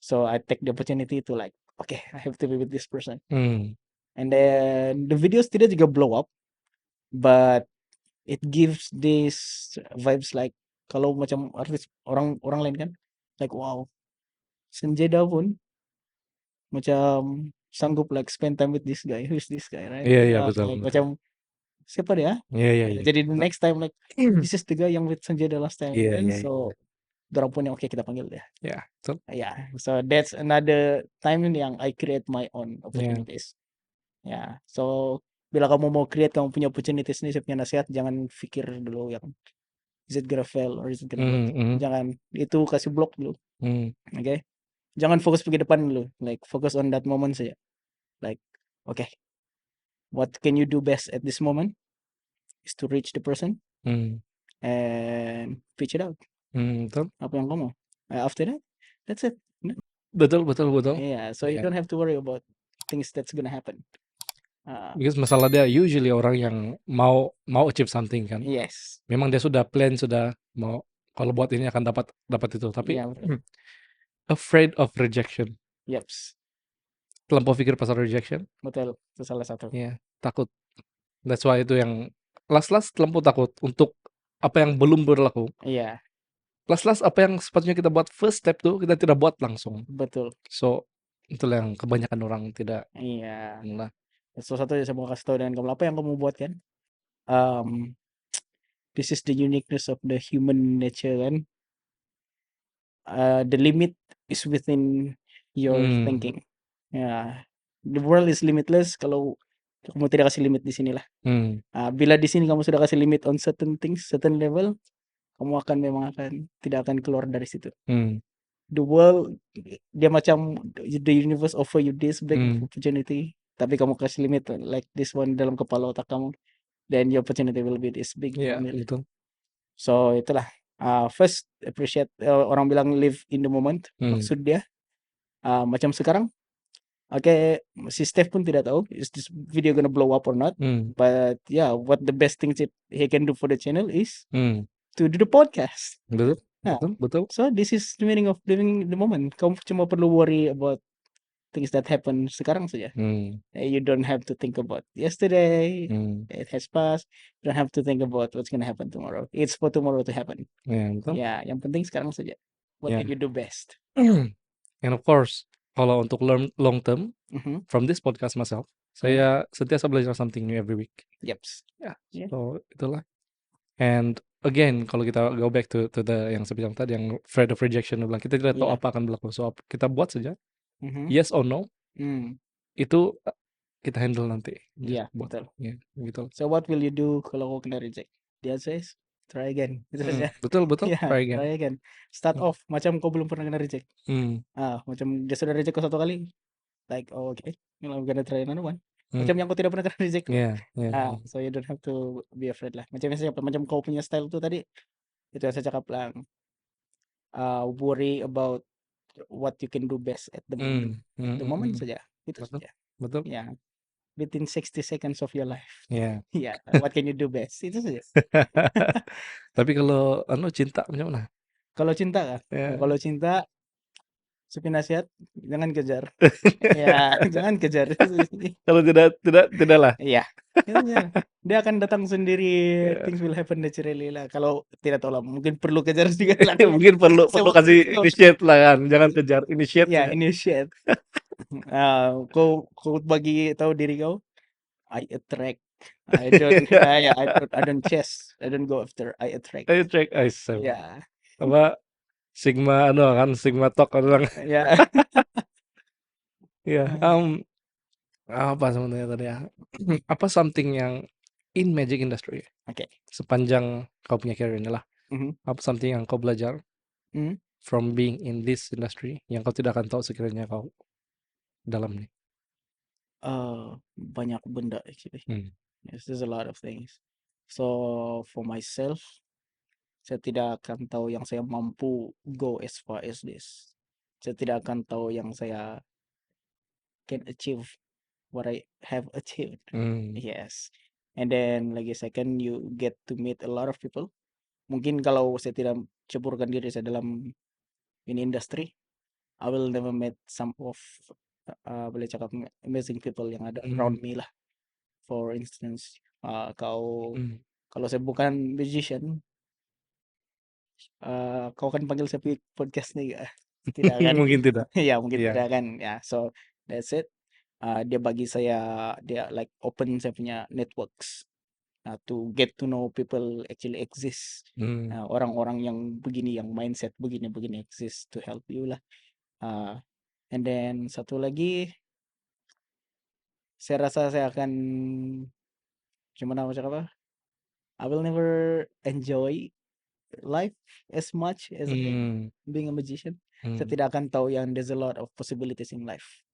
So I take the opportunity to like, okay, I have to be with this person. And then the videos tidak juga blow up, but it gives this vibes like kalau macam artis orang lain kan, like wow, Sanjeda pun macam sanggup like spend time with this guy, who's this guy, right? Iya, betul. Like, macam siapa dia? Iya. Jadi the next time like this is the guy yang with Sanjeda last time. Iya. So dorang pun yang okay, kita panggil dia. Yeah, betul. So that's another time yang I create my own opportunities. So bila kamu mau create kamu punya opportunities ini, saya punya nasihat, jangan pikir dulu yang is it gonna fail or is it gonna work. Jangan, itu kasih block dulu. Okay? Jangan fokus pergi depan dulu, like focus on that moment saja. Like, okay, what can you do best at this moment is to reach the person and pitch it out. Betul. Apa yang kamu? After that, that's it. Betul. Yeah, so you don't have to worry about things that's gonna happen. Because masalah dia usually orang yang mau achieve something kan. Yes. Memang dia sudah plan, sudah mau kalau buat ini akan dapat itu, tapi afraid of rejection. Yeps. Terlampau pikir pasal rejection. Betul, itu salah satu. Iya, takut. That's why itu yang last terlampau takut untuk apa yang belum berlaku. Iya. Last apa yang sepatutnya kita buat first step tuh kita tidak buat langsung. Betul. So itulah yang kebanyakan orang tidak. Iya. Lah. So satu yang saya mau kasih tahu dengan kamu, apa yang kamu buat kan? This is the uniqueness of the human nature kan. The limit is within your thinking. The world is limitless kalau kamu tidak kasih limit di sinilah. Bila di sini kamu sudah kasih limit on certain things, certain level, kamu memang tidak akan keluar dari situ. The world, dia macam the universe offer you this big opportunity, tapi kamu kasih limit like this one dalam kepala otak kamu, then your opportunity will be this big. Gitu. So itulah, first appreciate, orang bilang live in the moment. Maksud dia macam sekarang, si Steph pun tidak tahu is this video gonna blow up or not, but yeah, what the best thing he can do for the channel is to do the podcast. Betul. So this is the meaning of living in the moment. Kamu cuma perlu worry about things that happen sekarang saja. You don't have to think about yesterday. It has passed. You don't have to think about what's gonna happen tomorrow. It's for tomorrow to happen. Yang penting sekarang saja. What can you do best? And of course, kalau untuk learn long term from this podcast myself, saya sentiasa belajar something new every week. Yeps. So itulah. And again, kalau kita go back to the yang saya bilang tadi, yang afraid of rejection, bilang kita tidak tahu apa akan berlaku. So kita buat saja. Yes or no, itu kita handle nanti. Iya, betul. Gitu. So what will you do kalau kau kena reject? The answer is try again. Betul. Try again. Start off macam kau belum pernah kena reject. Macam dia sudah reject kau satu kali, like okay, I'm gonna try another one. Macam yang kau tidak pernah kena reject. Yeah, yeah. So you don't have to be afraid lah. Macam siapa? Macam kau punya style tuh tadi, itu yang saya cakap lah. Worry about what you can do best at the moment. The moment saja, itu Betul, saja. betul. Ya, within 60 seconds of your life. Yeah. Ya, what can you do best? Itu saja. Tapi kalau cinta macam mana? Kalau cinta kah? Ya. Kalau cinta, sepi nasihat, jangan kejar. Ya, jangan kejar. Kalau tidaklah. Iya, itu aja. Dia akan datang sendiri. Ya. Things will happen naturally lah. Kalau tidak tahu lah, mungkin perlu kejar juga lah. Mungkin perlu kasih initiate lah kan, jangan kejar, initiate Ya, ya. initiate. Kau bagi tahu diri kau, I attract. I don't chase. I don't go after. I attract. Ayo track ice. Ya, Apa Sigma kan Sigma talk orang. ya. Ya, apa sebenarnya tadi ya? Apa something yang in magic industry Oke. sepanjang kau punya career ini lah. Mhm. Apa something yang kau belajar from being in this industry yang kau tidak akan tahu sekiranya kau dalam nih? Banyak benda actually. Yes, there's a lot of things. So for myself, saya tidak akan tahu yang saya mampu go as far as this. Saya tidak akan tahu yang saya can achieve what I have achieved. Yes. And then lagi second, you get to meet a lot of people. Mungkin kalau saya tidak campurkan diri saya dalam ini industri, I will never meet some of boleh cakap amazing people yang ada around me lah. For instance, kalau saya bukan musician, kau kan panggil saya podcast nih gak? Tidak kan? Mungkin tidak. Ya mungkin Iya. tidak kan. Ya, so that's it. Dia bagi saya, dia like open saya punya networks to get to know people actually exist. Orang-orang yang begini, yang mindset begini exist to help you lah. And then satu lagi, saya rasa saya akan gimana macam apa? I will never enjoy life as much as being a magician. Saya tidak akan tahu yang there's a lot of possibilities in life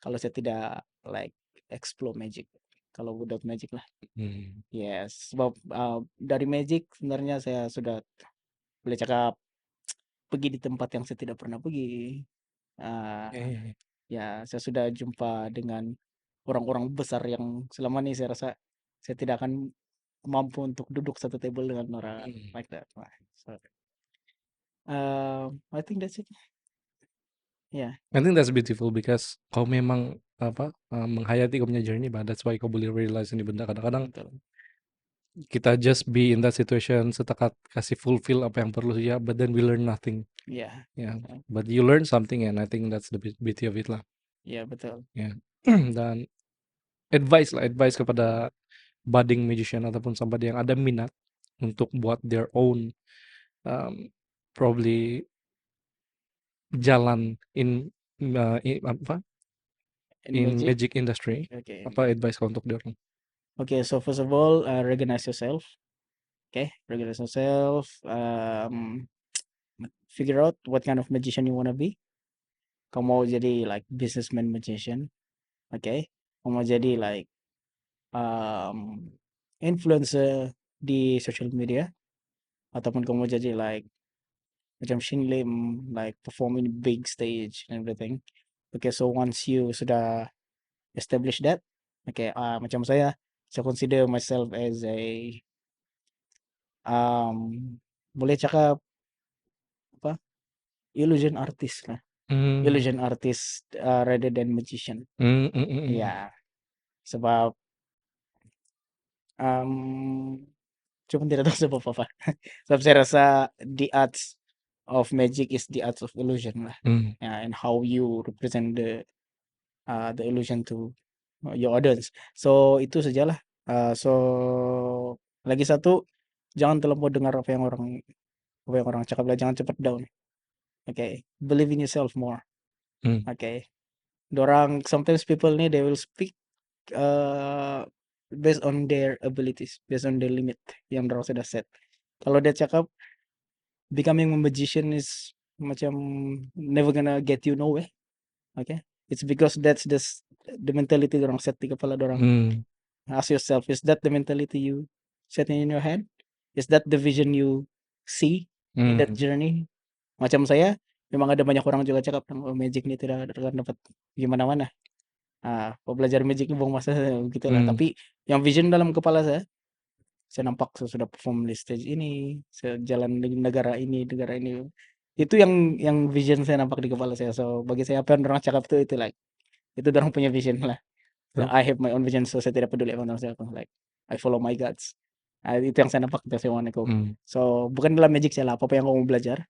kalau saya tidak like explore magic. Kalau without magic lah. Yes, sebab dari magic sebenarnya saya sudah boleh cakap pergi di tempat yang saya tidak pernah pergi. Ya, saya sudah jumpa dengan orang-orang besar yang selama ini saya rasa saya tidak akan mampu untuk duduk satu table dengan orang like that. So, I think that's it. Yeah. I think that's beautiful because kau memang menghayati kau punya journey, but that's why kau boleh realize ini benda. Kadang-kadang kita just be in that situation, setakat kasih fulfill apa yang perlu ya, but then we learn nothing. Yeah. But you learn something, and I think that's the beauty of it lah. Yeah, betul. Dan advice kepada budding magician ataupun somebody yang ada minat untuk buat their own probably jalan in magic industry. Okay. Apa advice kau untuk dia orang? Okay, so first of all, recognize yourself. Okay, recognize yourself. Figure out what kind of magician you wanna be. Kau mau jadi like businessman magician, okay? Kau mau jadi like influencer di social media, ataupun kau mau jadi like macam Shin Lim, like performing big stage and everything. Okay, so once you sudah establish that, okay, macam saya consider myself as a boleh cakap apa, illusion artist lah. Illusion artist rather than magician. Ya, sebab cuma tidak tahu sebab apa. Sebab saya rasa the arts of magic is the arts of illusion lah. And how you represent the illusion to your audience. So itu sajalah. So lagi satu, jangan terlalu dengar apa yang orang cakap lah, jangan cepat down. Okay, believe in yourself more. Okay, dorang sometimes people ni they will speak based on their abilities, based on their limit yang dorang sudah set. Kalau dia cakap becoming a magician is macam never gonna get you nowhere. Okay, it's because that's the the mentality dorang set di kepala dorang. Ask yourself, is that the mentality you setting in your head? Is that the vision you see in that journey? Macam saya, memang ada banyak orang juga cakap, oh, magic ini tidak akan dapat gimana-mana. Kalau belajar magic buang masa gitulah. Tapi yang vision dalam kepala saya nampak saya sudah perform di stage ini, saya jalan di negara ini. Itu yang vision saya nampak di kepala saya. So bagi saya apa yang orang cakap itu like itu orang punya vision lah. So, I have my own vision, so saya tidak peduli apa orang saya like I follow my guts. Itu yang saya nampak dari saya want to go. So bukan dalam magic saya lah, apa yang kamu belajar,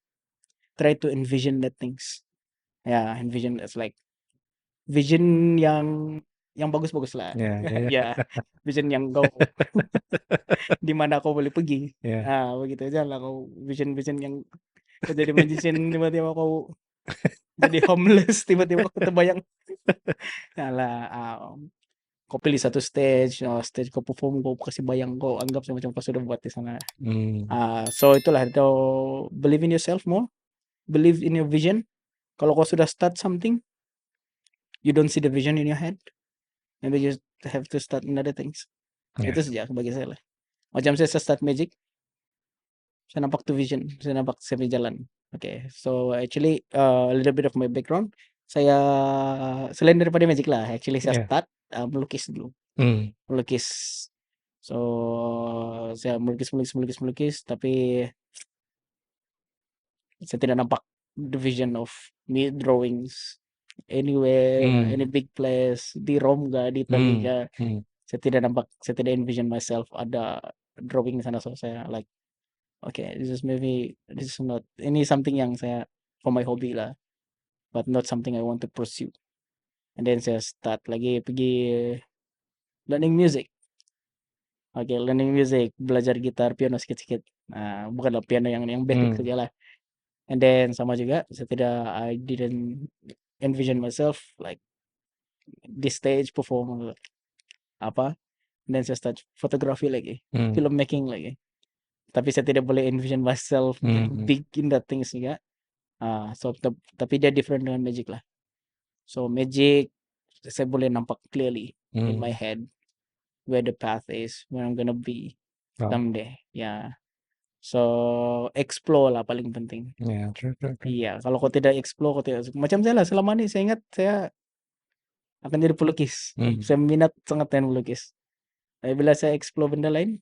try to envision that things. Envision as like vision yang bagus-bagus lah. Ya, vision yang kau di mana kau boleh pergi. Begitu aja lah kau vision yang kau jadi magician tiba-tiba kau jadi homeless tiba-tiba kau terbayang. Kau pilih satu stage kau perform, kau kasih bayang, kau anggap semacam kau sudah buat di sana. So itulah, kau believe in yourself more, believe in your vision. Kalau kau sudah start something, you don't see the vision in your head, maybe you have to start in other things. Itu saja bagi saya lah. Macam saya start magic, saya nampak tuh vision, saya nampak saya punya jalan. Okay, so actually a little bit of my background, saya selain daripada magic lah, actually saya start melukis dulu. Melukis. So saya melukis, tapi saya tidak nampak the vision of me drawings anywhere, any big place, di Rome di Italy saya tidak envision myself ada drawing di sana. So saya like, okay, this is not ini something yang saya for my hobby lah, but not something I want to pursue. And then saya start lagi pergi learning music. Learning music, belajar gitar, piano sikit-sikit. Bukanlah piano yang basic saja lah. And then sama juga, I didn't envision myself like this stage perform apa. And then saya start fotografi lagi, filmmaking lagi. Tapi saya tidak boleh envision myself big in that things juga. So tapi dia different dengan magic lah. So magic saya boleh nampak clearly in my head where the path is, where I'm gonna be someday. So explore lah paling penting. True. Iya, kalau kau tidak explore, kau tidak macam saya lah, selama ini saya ingat saya akan jadi pelukis. Saya minat sangat dengan melukis. Tapi bila saya explore benda lain,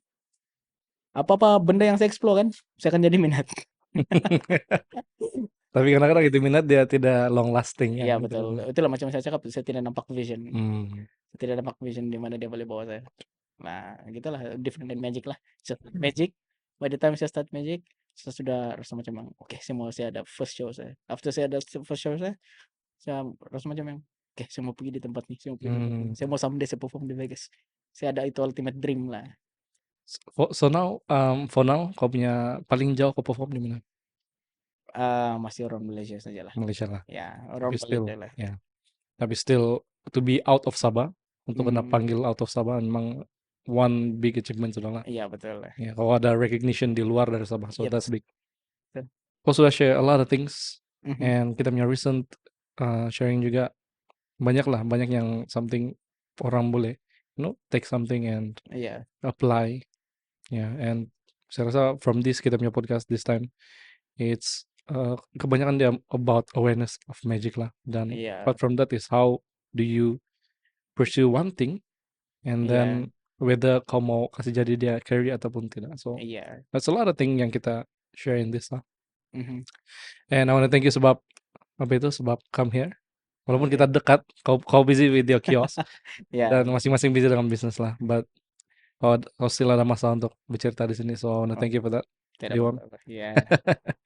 apa benda yang saya explore kan, saya akan jadi minat. Tapi kadang-kadang itu minat dia tidak long lasting. Iya betul. Itulah macam saya cakap, saya tidak nampak vision. Saya tidak nampak vision di mana dia boleh bawa saya. Nah, gitulah, different than magic lah. Magic, by the time saya start magic, saya sudah rasa macam okay, saya ada first show saya. After saya ada first show saya rasa macam okay, saya mau pergi di tempat nih, saya mau someday saya perform di Vegas. Saya ada itu ultimate dream lah. So now, for now, kau punya paling jauh kau perform di mana? Masih orang Malaysia saja lah. Malaysia lah. Ya, orang Malaysia lah. Ya. Tapi still to be out of Sabah, untuk kena panggil out of Sabah memang one big achievement sudah lah. Iya betul lah. Ya, kalau ada recognition di luar dari Sabah, so that's big. Betul. Kau sudah share a lot of things, and kita punya recent sharing juga banyak yang something orang boleh, take something and apply. And saya rasa from this kita punya podcast this time, it's kebanyakan dia about awareness of magic lah. Dan apart from that is how do you pursue one thing, and then whether kau mau kasih jadi dia career ataupun tidak. So that's a lot of thing yang kita share in this lah. And I want to thank you sebab come here. Walaupun kita dekat, kau busy with your kiosk dan masing-masing busy dengan bisnis lah. But kau still ada masa untuk bercerita di sini. So I want to thank you for that.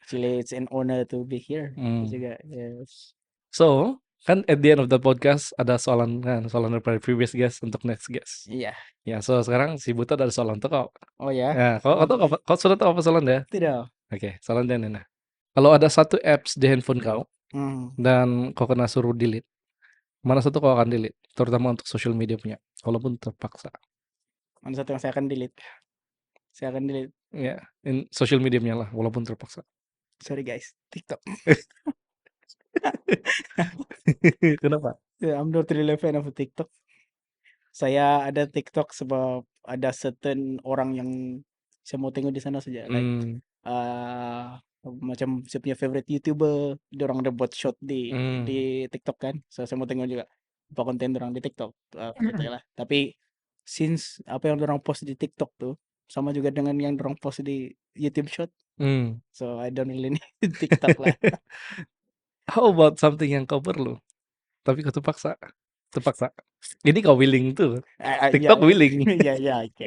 Actually it's an honor to be here juga. So kan at the end of the podcast ada soalan dari previous guest untuk next guest. Ya, so sekarang si Buta ada soalan untuk kau. Oh ya. Kau sudah tahu apa soalan dia? Tidak. Oke, soalan dia nih. Kalau ada satu apps di handphone kau dan kau kena suruh delete, mana satu kau akan delete? Terutama untuk social media punya, walaupun terpaksa. Mana satu yang saya akan delete? Saya akan delete. Ya, in social media punya lah, walaupun terpaksa. Sorry guys, TikTok. Kenapa? I'm not really a fan of TikTok. Saya ada TikTok sebab ada certain orang yang saya mau tengok di sana saja. Like Hmm. macam saya punya favorite YouTuber, dia orang ada buat shot di Hmm. TikTok kan. So saya mau tengok juga apa konten orang di TikTok. Gitu lah. Tapi since apa yang orang post di TikTok tuh sama juga dengan yang orang post di YouTube shot. Hmm. So I don't really need TikTok lah. How about something yang kau perlu, tapi kau terpaksa? Terpaksa. Ini kau willing tuh. Ya, TikTok willing. ya, oke.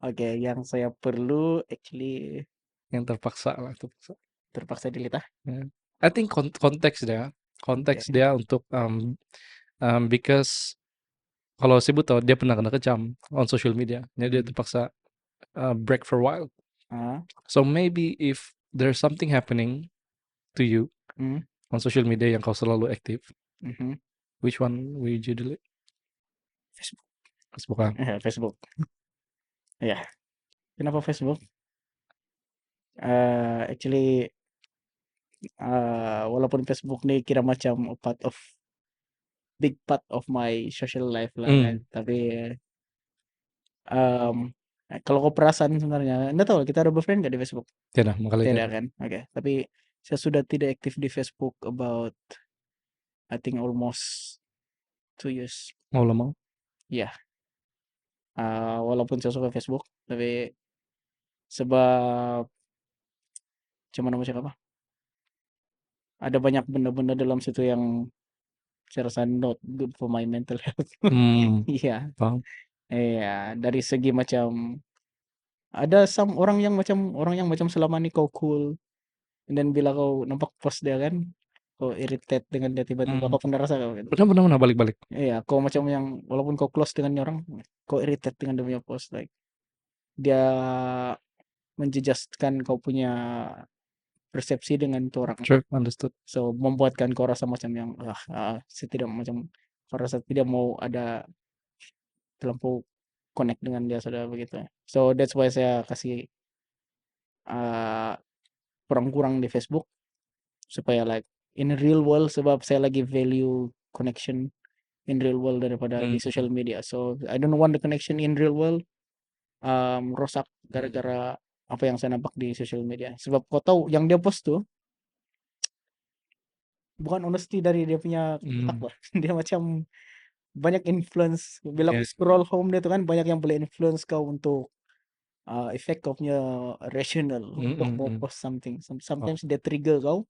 Oke, yang saya perlu actually Yang terpaksa lah, terpaksa. terpaksa delete ah. Ya. I think konteks Oke. dia untuk because kalau si Buto dia pernah kena kecam on social media, jadi dia terpaksa break for a while. Ah, So maybe if there's something happening to you hmm, on social media yang kau selalu aktif, mhm. which one would you delete? Facebook. Facebook kan? Facebook. Ya, kenapa Facebook? Actually, walaupun Facebook nih kira macam big part of my social life lah kan, Hmm, tapi kalau kau perasaan sebenarnya, Anda tahu kita ada friend nggak di Facebook? tidak, makanya Tidak tidak. kan? Oke, tapi saya sudah tidak aktif di Facebook about I think almost 2 years. Mau lemang? Ya, walaupun saya suka Facebook, tapi sebab cuman nama siapa? Ada banyak benda-benda dalam situ yang saya rasa not good for my mental health. Hmm, Iya, paham. iya, dari segi macam ada orang yang macam selama ini kau cool, dan bila kau nampak post dia kan, kau irritate dengan dia tiba-tiba. Hmm. Kau pernah rasa kau gitu? Pernah balik-balik. Iya, kau macam yang walaupun kau close dengan dia orang, kau irritate dengan dia punya post, like dia menjejaskan kau punya persepsi dengan itu orang. Sure, understood. So membuatkan kau rasa macam yang saya tidak macam kau rasa tidak mau ada terlampau connect dengan dia sudah begitu. So that's why saya kasih uh, kurang-kurang di Facebook supaya like in real world, sebab saya lagi value connection in real world daripada di Hmm. social media. So I don't want the connection in real world rusak gara-gara apa yang saya nampak di social media. Sebab kau tahu yang dia post tuh bukan honesty dari dia punya otak Hmm. lah. Dia macam banyak influence. Bila Yeah. aku scroll home dia tuh kan banyak yang boleh influence kau untuk effect kau punya rational untuk mau post something. Oh, Sometimes dia trigger kau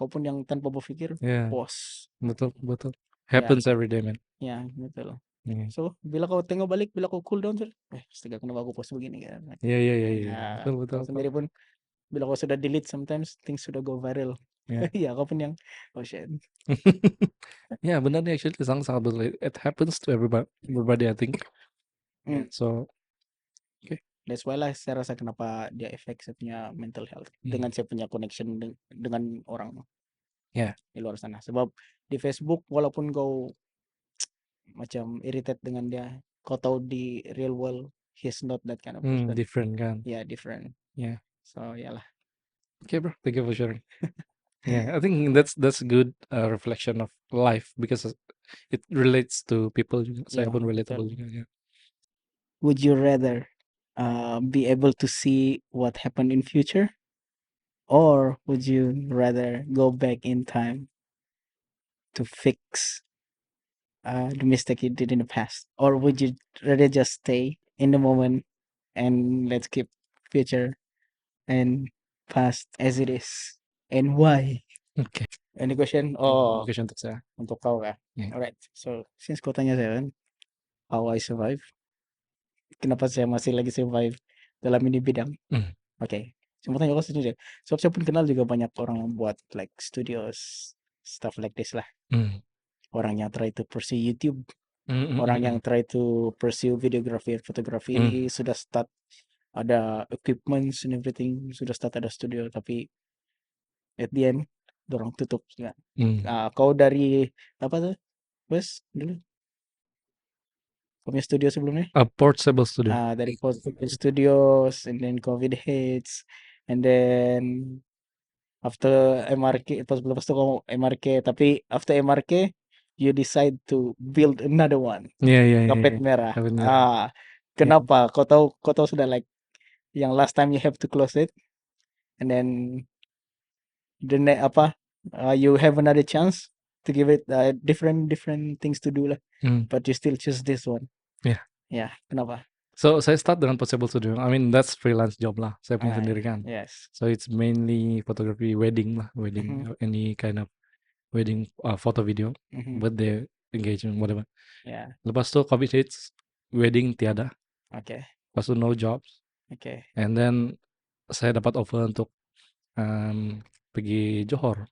pun yang tanpa berpikir yeah. post. Betul, betul. Ya, Happens every day, man. ya betul. Yeah. So bila kau tengok balik, bila kau cool down, astaga kenapa aku post begini kan? Yeah. Ya, Betul, betul, kau betul. sendiri pun bila kau sudah delete sometimes things sudah go viral. Yeah. Ya, kau pun yang oh shit. Yeah, benar nih actually sangat betul. It happens to everybody I think. So, okay. That's why lah saya rasa kenapa dia efek saya punya mental health dengan saya punya connection dengan orang Yeah. di luar sana. Sebab di Facebook walaupun kau macam irritate dengan dia, kau tahu di real world he's not that kind of person. Different kan. Yeah, different. Yeah. So yalah. Okay, bro. Thank you for sharing. Yeah, I think that's good reflection of life because it relates to people juga. Saya Yeah, pun relatable betul. juga. Yeah. Would you rather be able to see what happened in future, or would you rather go back in time to fix the mistake you did in the past, or would you rather just stay in the moment and let's keep future and past as it is, and why? Okay. Any question? Oh, Question untuk saya. untuk kau kah? Yeah. Alright, so since kau tanya saya kan, how I survive, kenapa saya masih lagi survive dalam ini bidang? Okay, cuma tanya kau sendiri. Sebab saya pun kenal juga banyak orang yang buat like studios, stuff like this lah. Orang yang try to pursue YouTube, orang yang try to pursue videography and photography, sudah start ada equipments and everything, sudah start ada studio, tapi at the end dorang tutup ya. Kau dari apa tuh bos dulu kau punya studio sebelumnya? Portable studio. Dari Portable Studios, and then COVID hits, and then after MRK, lepas itu kau MRK, tapi after MRK you decide to build another one, Iya. Kapet Merah. Kapit merah. Kenapa? Kau tahu sudah like yang last time you have to close it, and then you have another chance to give it different things to do lah, but you still choose this one. Yeah. Ya, kenapa? So saya start dengan Possible Studio. I mean that's freelance job lah. Saya punya sendiri kan. Yes. So it's mainly photography, wedding lah, any kind of wedding, photo video, birthday, engagement, whatever. Yeah. Lepas itu COVID hits, wedding tiada. Okay. Lepas itu no jobs. Okay. And then saya dapat offer untuk pergi Johor.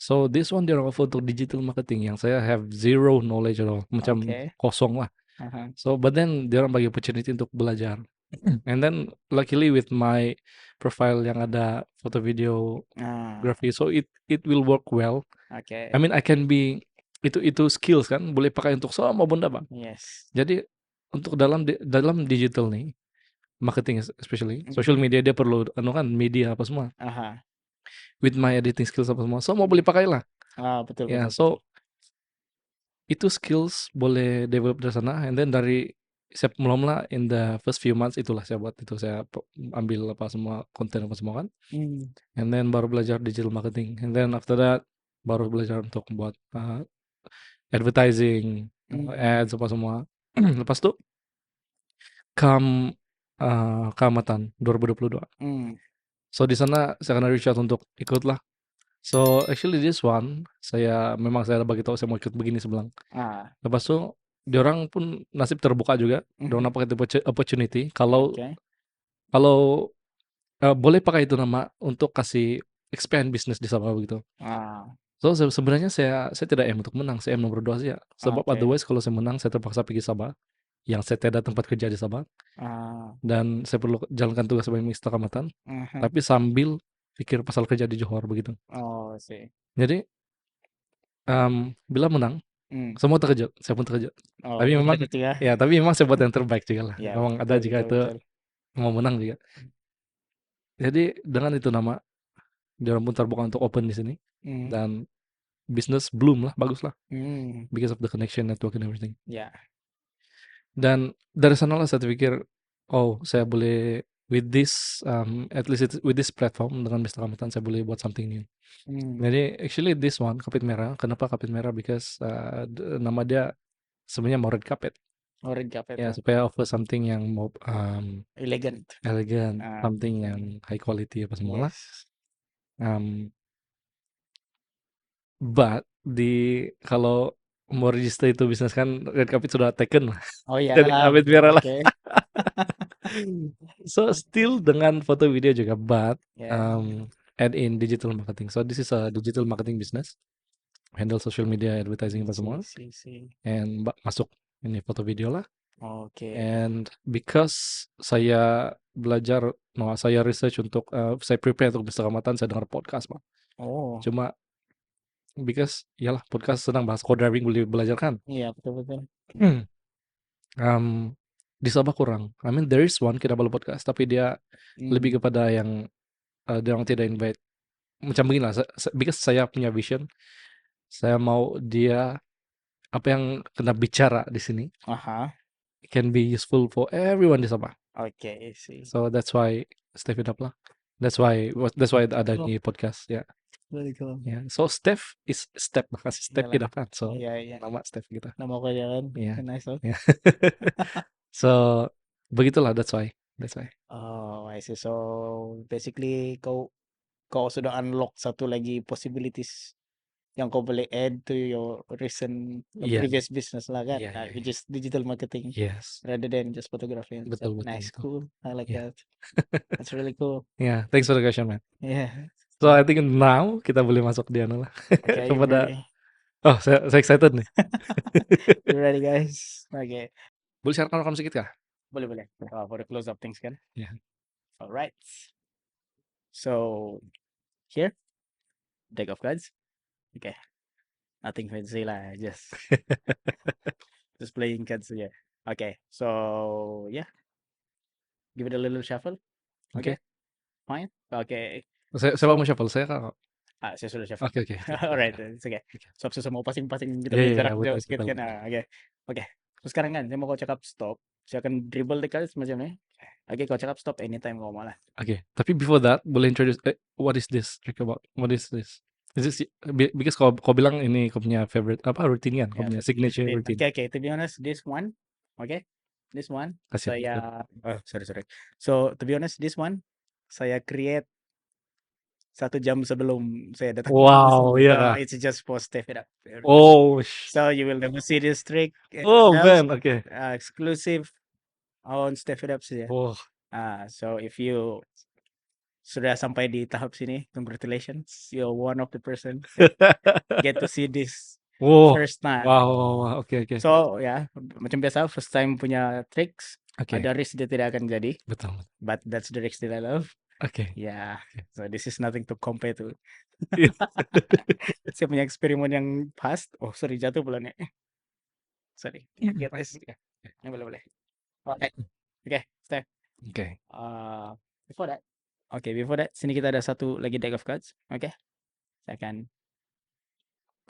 So this one dia offer untuk digital marketing yang saya have zero knowledge at all, macam kosong lah. So but then dia orang bagi opportunity untuk belajar. And then luckily with my profile yang ada foto video graphy, so it will work well. Okay. I mean I can be itu skills kan, boleh pakai untuk semua benda bang. Yes. Jadi untuk dalam digital nih, marketing especially social media dia perlu kan media apa semua. With my editing skills apa semua boleh pakai lah. Betul. Ya, betul. so itu skills boleh develop dari sana, and then dari saya mula-mula in the first few months itulah saya buat itu, saya ambil apa semua konten apa semua kan, and then baru belajar digital marketing, and then after that baru belajar untuk buat advertising, ads apa semua. Lepas itu keamatan 2022. So di sana saya kena reach out untuk ikut lah. So actually this one saya bagi tahu saya mau ikut begini sebelang. Lepas itu diorang pun nasib terbuka juga. Diorang pakai opportunity kalau boleh pakai itu nama untuk kasih expand bisnis di Sabah begitu. So sebenarnya saya tidak aim untuk menang, saya aim nomor 2 saja. Sebab otherwise kalau saya menang saya terpaksa pergi Sabah, yang saya tidak ada tempat kerja di Sabah, dan saya perlu jalankan tugas sebagai minister kecamatan, tapi sambil pikir pasal kerja di Johor begitu. Jadi bila menang, semua terkejut, saya pun terkejut. Tapi memang tapi memang saya buat yang terbaik juga lah. Memang ada jika itu mau menang juga. Jadi dengan itu nama dia pun terbuka untuk open di sini, dan bisnis bloom lah, bagus lah, because of the connection, network and everything. Dan dari sana lah saya pikir, saya boleh with this at least with this platform dengan Mr. Kecamatan saya boleh buat something new. Jadi actually this one Kapit Merah, kenapa Kapit Merah? Because nama dia sebenarnya mau red carpet. Red carpet. Ya, supaya offer something yang mau elegant, something yang high quality apa semua lah. But kalau mau register itu bisnis kan red carpet sudah taken lah. Jadi Kapit Merah lah. So still dengan foto video juga, but add in digital marketing. So this is a digital marketing business, handle social media, advertising apa semua, and masuk ini foto video lah. And because saya belajar, saya research untuk saya prepare untuk Mr. Kecamatan, saya dengar podcast bang. Cuma because yalah podcast sedang bahas co-driving, boleh belajar kan. Iya betul. Di Sabah kurang. I mean there is one Kinabalu podcast, tapi dia lebih kepada yang dia orang tidak invite. Macam begini lah, because saya punya vision, saya mau dia apa yang kena bicara di sini can be useful for everyone di Sabah. See. So that's why step it up lah. That's why ada di podcast ya. Very cool. Yeah. So Steph is step, kasih step it up kan. So nama Steph kita. Nama kau jangan. Nice. Yeah. So begitulah, that's why. I see. So basically kau sudah unlock satu lagi possibilities yang kau boleh add to your recent previous business lah kan, which is digital marketing. Yes. Rather than just photography. Betul. Nice, cool. I like that. That's really cool. Yeah, thanks for the question, man. Yeah. So I think now kita boleh masuk di lah. Okay, kepada saya excited nih. You ready guys? Okay. Boleh sharekan rekam sedikit kah? Boleh. For the close up things kan? Yeah. Alright. So here, deck of cards. Okay. Nothing fancy lah, just playing cards aja. Okay. So yeah. Give it a little shuffle. Okay. Fine. Okay. Saya mau shuffle, saya kan. Saya sudah shuffle. Oke, oke. Alright, it's okay. So susah mau pasing-pasing kita Iya, punya iya, jarak iya, jauh betul, sedikit betul, kan. betul. Oke. Oke. Terus sekarang kan saya mau kau cakap stop. Saya akan dribble the cards macam ni. Oke, kau cakap stop anytime kau mau lah. Oke, tapi before that boleh introduce what is this trick about? What is this? Is this because kau bilang ini kau punya favorite apa routine kan? Kau Yeah, punya signature routine. okay. To be honest, this one, okay, this one Kasih. saya. Oh, sorry. So to be honest, this one saya create 1 jam sebelum saya datang ke Wow, sini. iya So kah? it's just for step it up. Oh, So you will never see this trick oh else. man, oke. Exclusive on step it up saja. Oh, So if you sudah sampai di tahap sini, congratulations, you're one of the person get to see this wow, first time. wow, oke. So ya, macam biasa first time punya tricks, Oke, ada risk dia tidak akan jadi, betul. but that's the risk that I love. Oke. Yeah, so this is nothing to compare to. Iya. Saya punya eksperimen yang past. Oh sorry, jatuh pula nih. Sorry. Get this. Ya, boleh. Oke, Steph. Oke. Before that, sini kita ada satu lagi deck of cards. Oke. Saya akan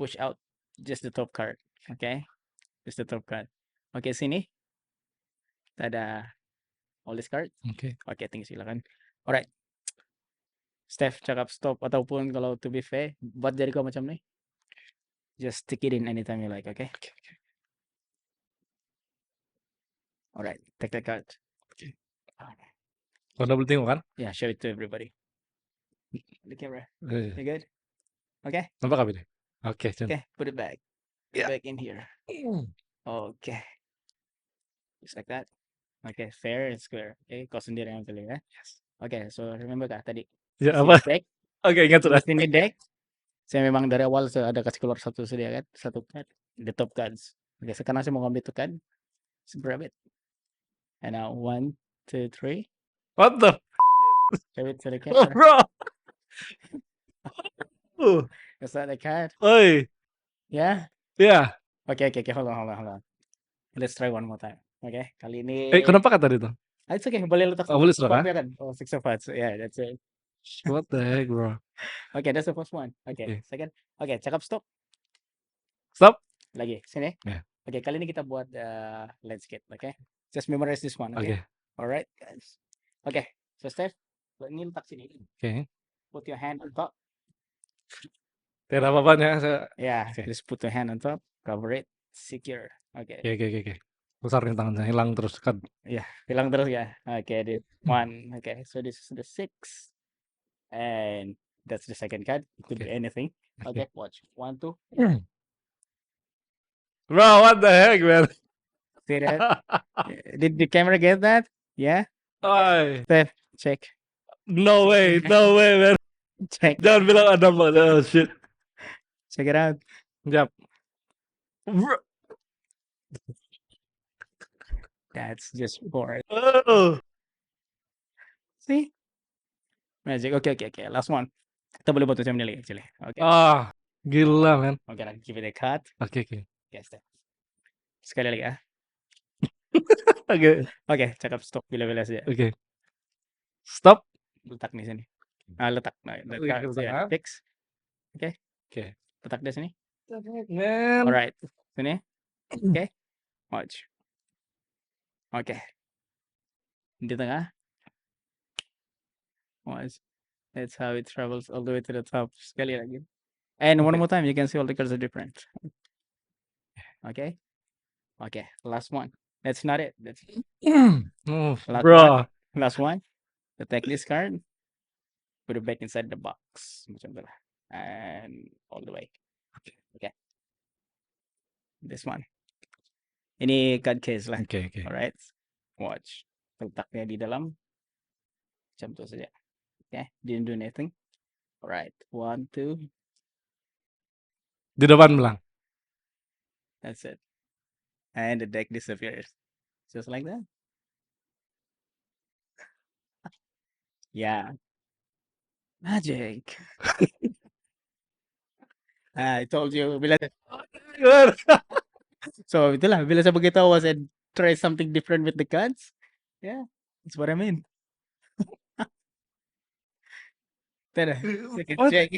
push out just the top card. Oke. Just the top card. Oke, sini kita ada all this card. Oke. Oke, tinggal silakan. Alright. Steph cakap stop ataupun kalau to be fair, buat jari kau macam ni. Just stick it in anytime you like, okay? Oke. Alright, take that card. Oke. Kau udah boleh tengok kan? Yeah, show it to everybody. The camera. Eh, You good? Okay? Nampak apa ini? Oke, Chan. Okay, put it back. Yeah. Back in here. Okay. Just like that. Okay, fair and square. Okay, kau sendiri yang pilih ya. Yes. Okay, so remember kah tadi? Ya Sini apa? deck. Oke, ingat sudah. Sini deck. Saya memang dari awal saya ada kasih keluar satu sedia kan, satu card, the top cards. Oke, sekarang saya mau ngambil itu card, just grab it. And now 1, 2, 3. What the? Show it to the Oh, camera. bro. Is that the card? Oi. Yeah. Ya. Okay. Hold on. Let's try one more time. Okay, kali ini. Kenapa kata itu? It's okay, boleh letak. Oh, boleh sudah kan? Oh, 6 of hearts. Yeah, that's it. What the heck, bro? Okay, that's the first one. Okay, second. Okay, cakap stop. Stop. Lagi, sini. Yeah. Okay, kali ini kita buat landscape. Okay, just memorize this one. Okay. Alright, guys. Okay, so Steph, ini letak sini. Okay. Put your hand on top. Tidak apa-apa ya. Yeah, just put your hand on top. Cover it. Secure. Okay. Oke. Besar nih tangan saya, hilang terus kan. Yeah, hilang terus ya. Okay, this one. Okay, so this is the 6. And that's the second card. It could be anything. Okay, watch. 1, 2. Bro, what the heck, man? See that? Did the camera get that? Yeah? Steph, check. No way, man. Check. Jangan bilang ada mbak. Oh, shit. Check it out. Yap. That's just boring. Oh. See? Magic. Okay. Last one. Kita boleh buat macam ni lagi actually. Okay. Gila, man. Okay, lah. Give it a cut. Oke. Okay, Steph. Sekali lagi ya. Oke, cakap stop bila-bila saja. Oke. Stop. Letak di sini. Letak. Fix. Okay. Letak di sini. Man. Alright. Sini. Okay. Watch. Okay. Di tengah. Watch. That's how it travels all the way to the top. Sekali lagi. And one more time, you can see all the cards are different. Okay. Last one. That's not it. That's last bro. one. Last one. So take this card. Put it back inside the box. Macam tu lah. And all the way. Okay. This one. Ini card case lah. Okay. Alright. Watch. Letaknya di dalam. Macam tu saja. Okay. Didn't do anything. Alright. 1, 2. Di depan belang. That's it. And the deck disappears. Just like that. Yeah. Magic. I told you. So itulah bila saya beritahu I said try something different with the cards. Yeah, that's what I mean. Tada, second check.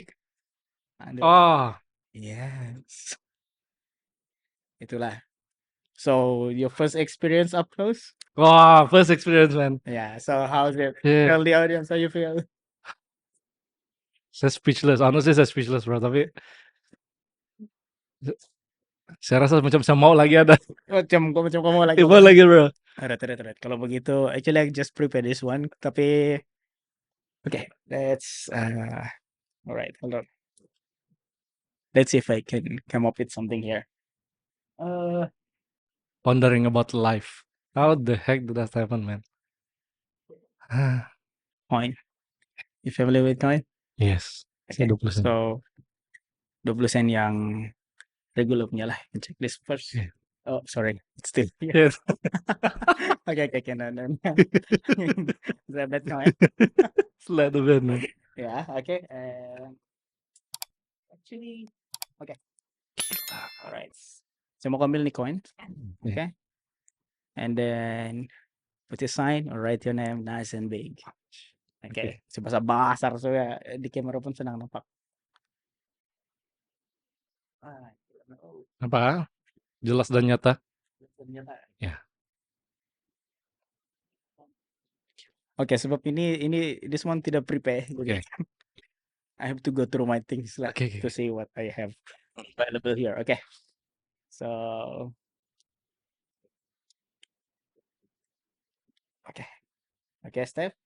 Oh, Yes. Itulah. So your first experience up close? wow, first experience, man. Yeah. So how's it? Yeah, Tell the audience how you feel. saya speechless. Honestly, saya speechless, bro. Tapi saya rasa macam saya mau lagi ada. Macam kamu lagi. Tiba lagi, bro. Alright. Kalau begitu, actually I just prepare this one. Tapi, okay, let's alright, hold on. Let's see if I can come up with something here. Pondering about life. How the heck did that happen, man? Coin. You familiar with coin? Yes. Okay. Saya 20 sen. So 20 sen yang regular punya lah. Check this first. Yeah. Oh, sorry. It's still here. Yes. Okay. No. That coin. Slide the bed, man. Yeah, okay. Actually, okay. Alright. So mo kamil ni coin. Okay. And then put your sign or write your name nice and big. Okay. So basa basar so ya di camera pun senang nampak. Apa? Jelas dan nyata. Ya. Okay, sebab ini this one tidak prepare. Okay. I have to go through my things lah Okay. to see what I have available here. Okay. So okay, Steph.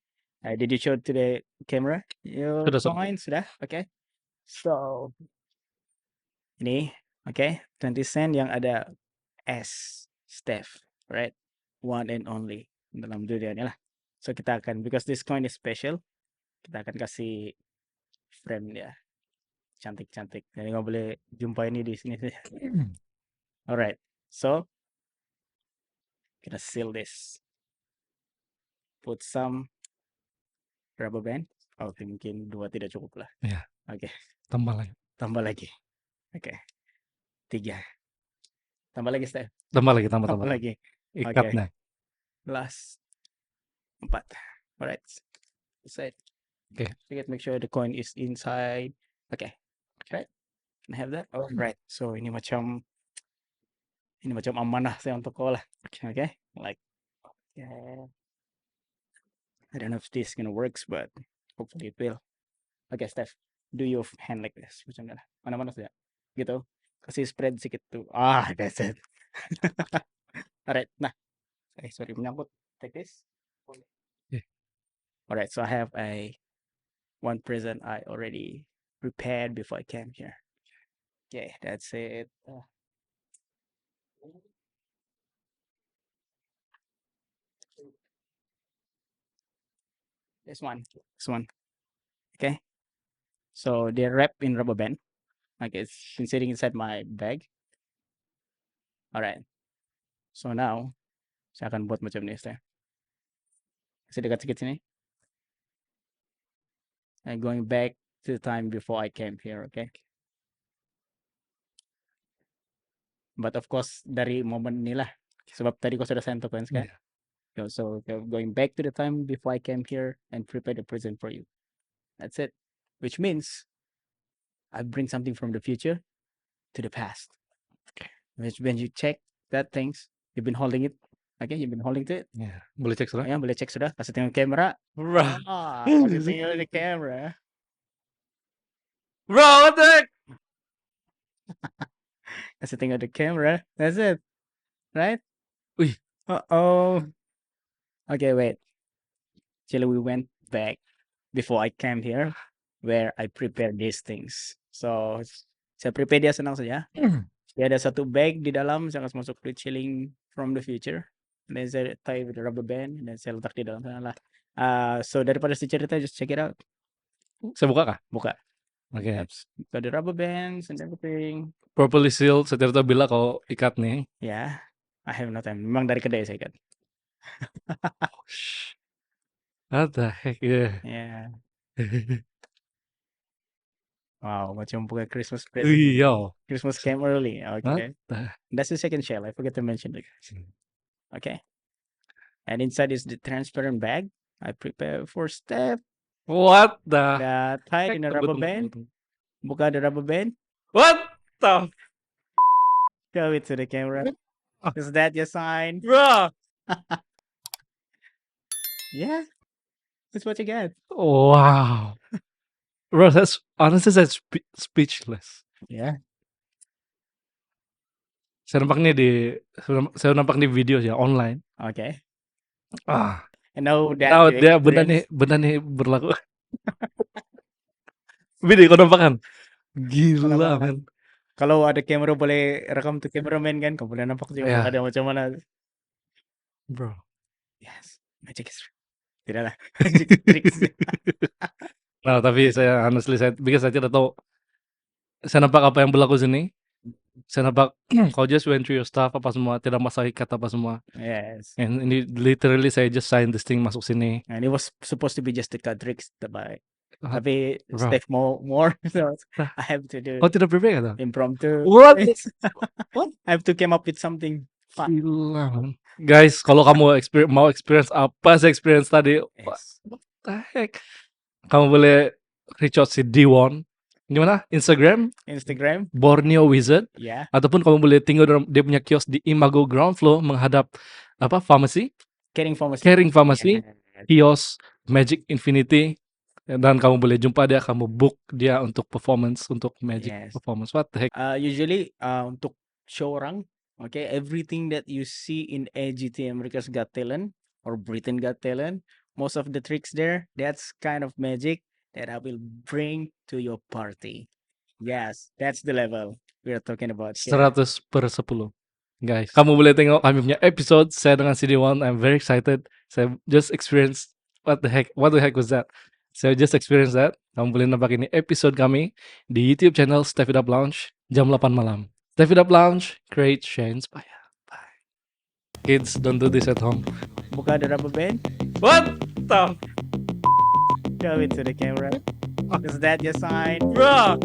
Did you show to the camera your Sudah. coin? Sudah? Okay. So ini, okay, 20 sen yang ada S Steph, right? One and only dalam dunia ini lah. So kita akan, because this coin is special, kita akan kasih frame dia cantik-cantik. Jadi nggak boleh jumpa ini di sini. Alright, so kita seal this. Put some rubber band. Oh, mungkin 2 tidak cukup lah. Ya. Oke. Tambah lagi. Tambah lagi. Oke. 3. Tambah lagi, Steph. Tambah lagi. Lagi. Ikatnya. Last 4. Alright. Set. Okay. Make sure the coin is inside. Okay. Right. Can I have that? Alright. So ini macam amanah saya untuk kau lah. Okay. Like, yeah. I don't know if this gonna works, but hopefully it will. Okay, Steph, do your hand like this. Macam mana? Mana-mana saja. Gitu. Kasih spread sedikit tuh. That's it. Alright. Nah. Sorry, menyangkut. Take this. Yeah. Alright, so I have one present I already prepared before I came here. Okay, that's it. This one. Okay. So they're wrapped in rubber band. Okay, it's been sitting inside my bag. Alright. So now, saya akan buat macam ni, Steph. Kasih dekat sikit sini. And going back to the time before I came here, okay? But of course, dari momen inilah. Sebab tadi kau sudah send tokens kan? Yeah. So going back to the time before I came here and prepare the present for you. That's it. Which means I bring something from the future to the past. Okay. Which when you check that things, you've been holding it. Okay, you've been holding to it. Yeah. Boleh cek sudah? Ya, boleh cek sudah. Kasih tengok kamera. Bro. Kasih tengok di kamera. Bro, what the heck? Kasih tengok the camera. That's it. Right? Wih. Uh-oh. Okay, wait. Actually, we went back before I came here where I prepared these things. So, saya prepare dia senang saja. Dia ada satu bag di dalam, saya kasih masuk duit shilling from the future. And then saya tie with the rubber band, and then saya letak di dalam sana lah. So, daripada si cerita, just check it out. Saya buka kah? Buka. Okay. Got the rubber bands and everything. Properly sealed. Saya tidak bilang kau ikat nih. Yeah, I have no time. Memang dari kedai saya ikat. What the heck, yeah. Yeah. Wow, macam buka Christmas present. Yo. Christmas came early. Okay. What? That's the second shell. I forgot to mention it. Okay. And inside is the transparent bag. I prepare for Steph. What the Tied in a rubber band. Buka the rubber band. What the Show it to the camera. Is that your sign? bro? Yeah. That's what you get. Wow. Bro, that's honestly that's speechless. Yeah. Saya nampak di video ya online. Okay. Ah, And now that tahu you dia experience, benar nih berlaku. Video kau nampak kan? Gila nampak kan? men. Kalau ada kamera boleh rekam tuh cameraman kan, kau boleh nampak juga Ya, ada macam mana. bro. Yes, magic is real. Tidak lah, magic is tricks. Nah, tapi saya honestly because saya tidak tahu. Saya nampak apa yang berlaku sini. Saya nampak kau just went through your stuff apa semua, tidak masalah ikat apa semua. Yes. And ini literally saya just sign this thing masuk sini. And it was supposed to be just the cut tricks, Ah, tapi bro. Steph more, so I have to do Kau tidak prepare kan? impromptu. What? What? I have to come up with something fun. Gila, man. Guys, kalau kamu mau experience apa saya experience tadi, what Yes. the heck? Kamu boleh reach out si D1 di mana? Instagram Instagram, Borneo Wizard, yeah. ataupun kamu boleh tinggal dia punya kios di Imago Ground Floor menghadap apa pharmacy, Caring Pharmacy. Caring Pharmacy, Yes. kios Magic Infinity, dan kamu boleh jumpa dia, kamu book dia untuk performance, untuk Magic Yes. performance. What the heck? Usually untuk show orang, okay, everything that you see in AGT America's Got Talent or Britain Got Talent, most of the tricks there, that's kind of magic that I will bring to your party. Yes, that's the level we are talking about here. 100/10. Guys, kamu boleh tengok kami punya episode saya dengan CD1. I'm very excited. Saya just experience what the heck was that? Saya just experience that. Kamu boleh nampak ini episode kami di YouTube channel Step It Up Lounge jam 8 malam. Step It Up Lounge, create, share, inspire. Bye. Kids, don't do this at home. Buka the rubber band. What the Show it to the camera. Is that your sign? bro?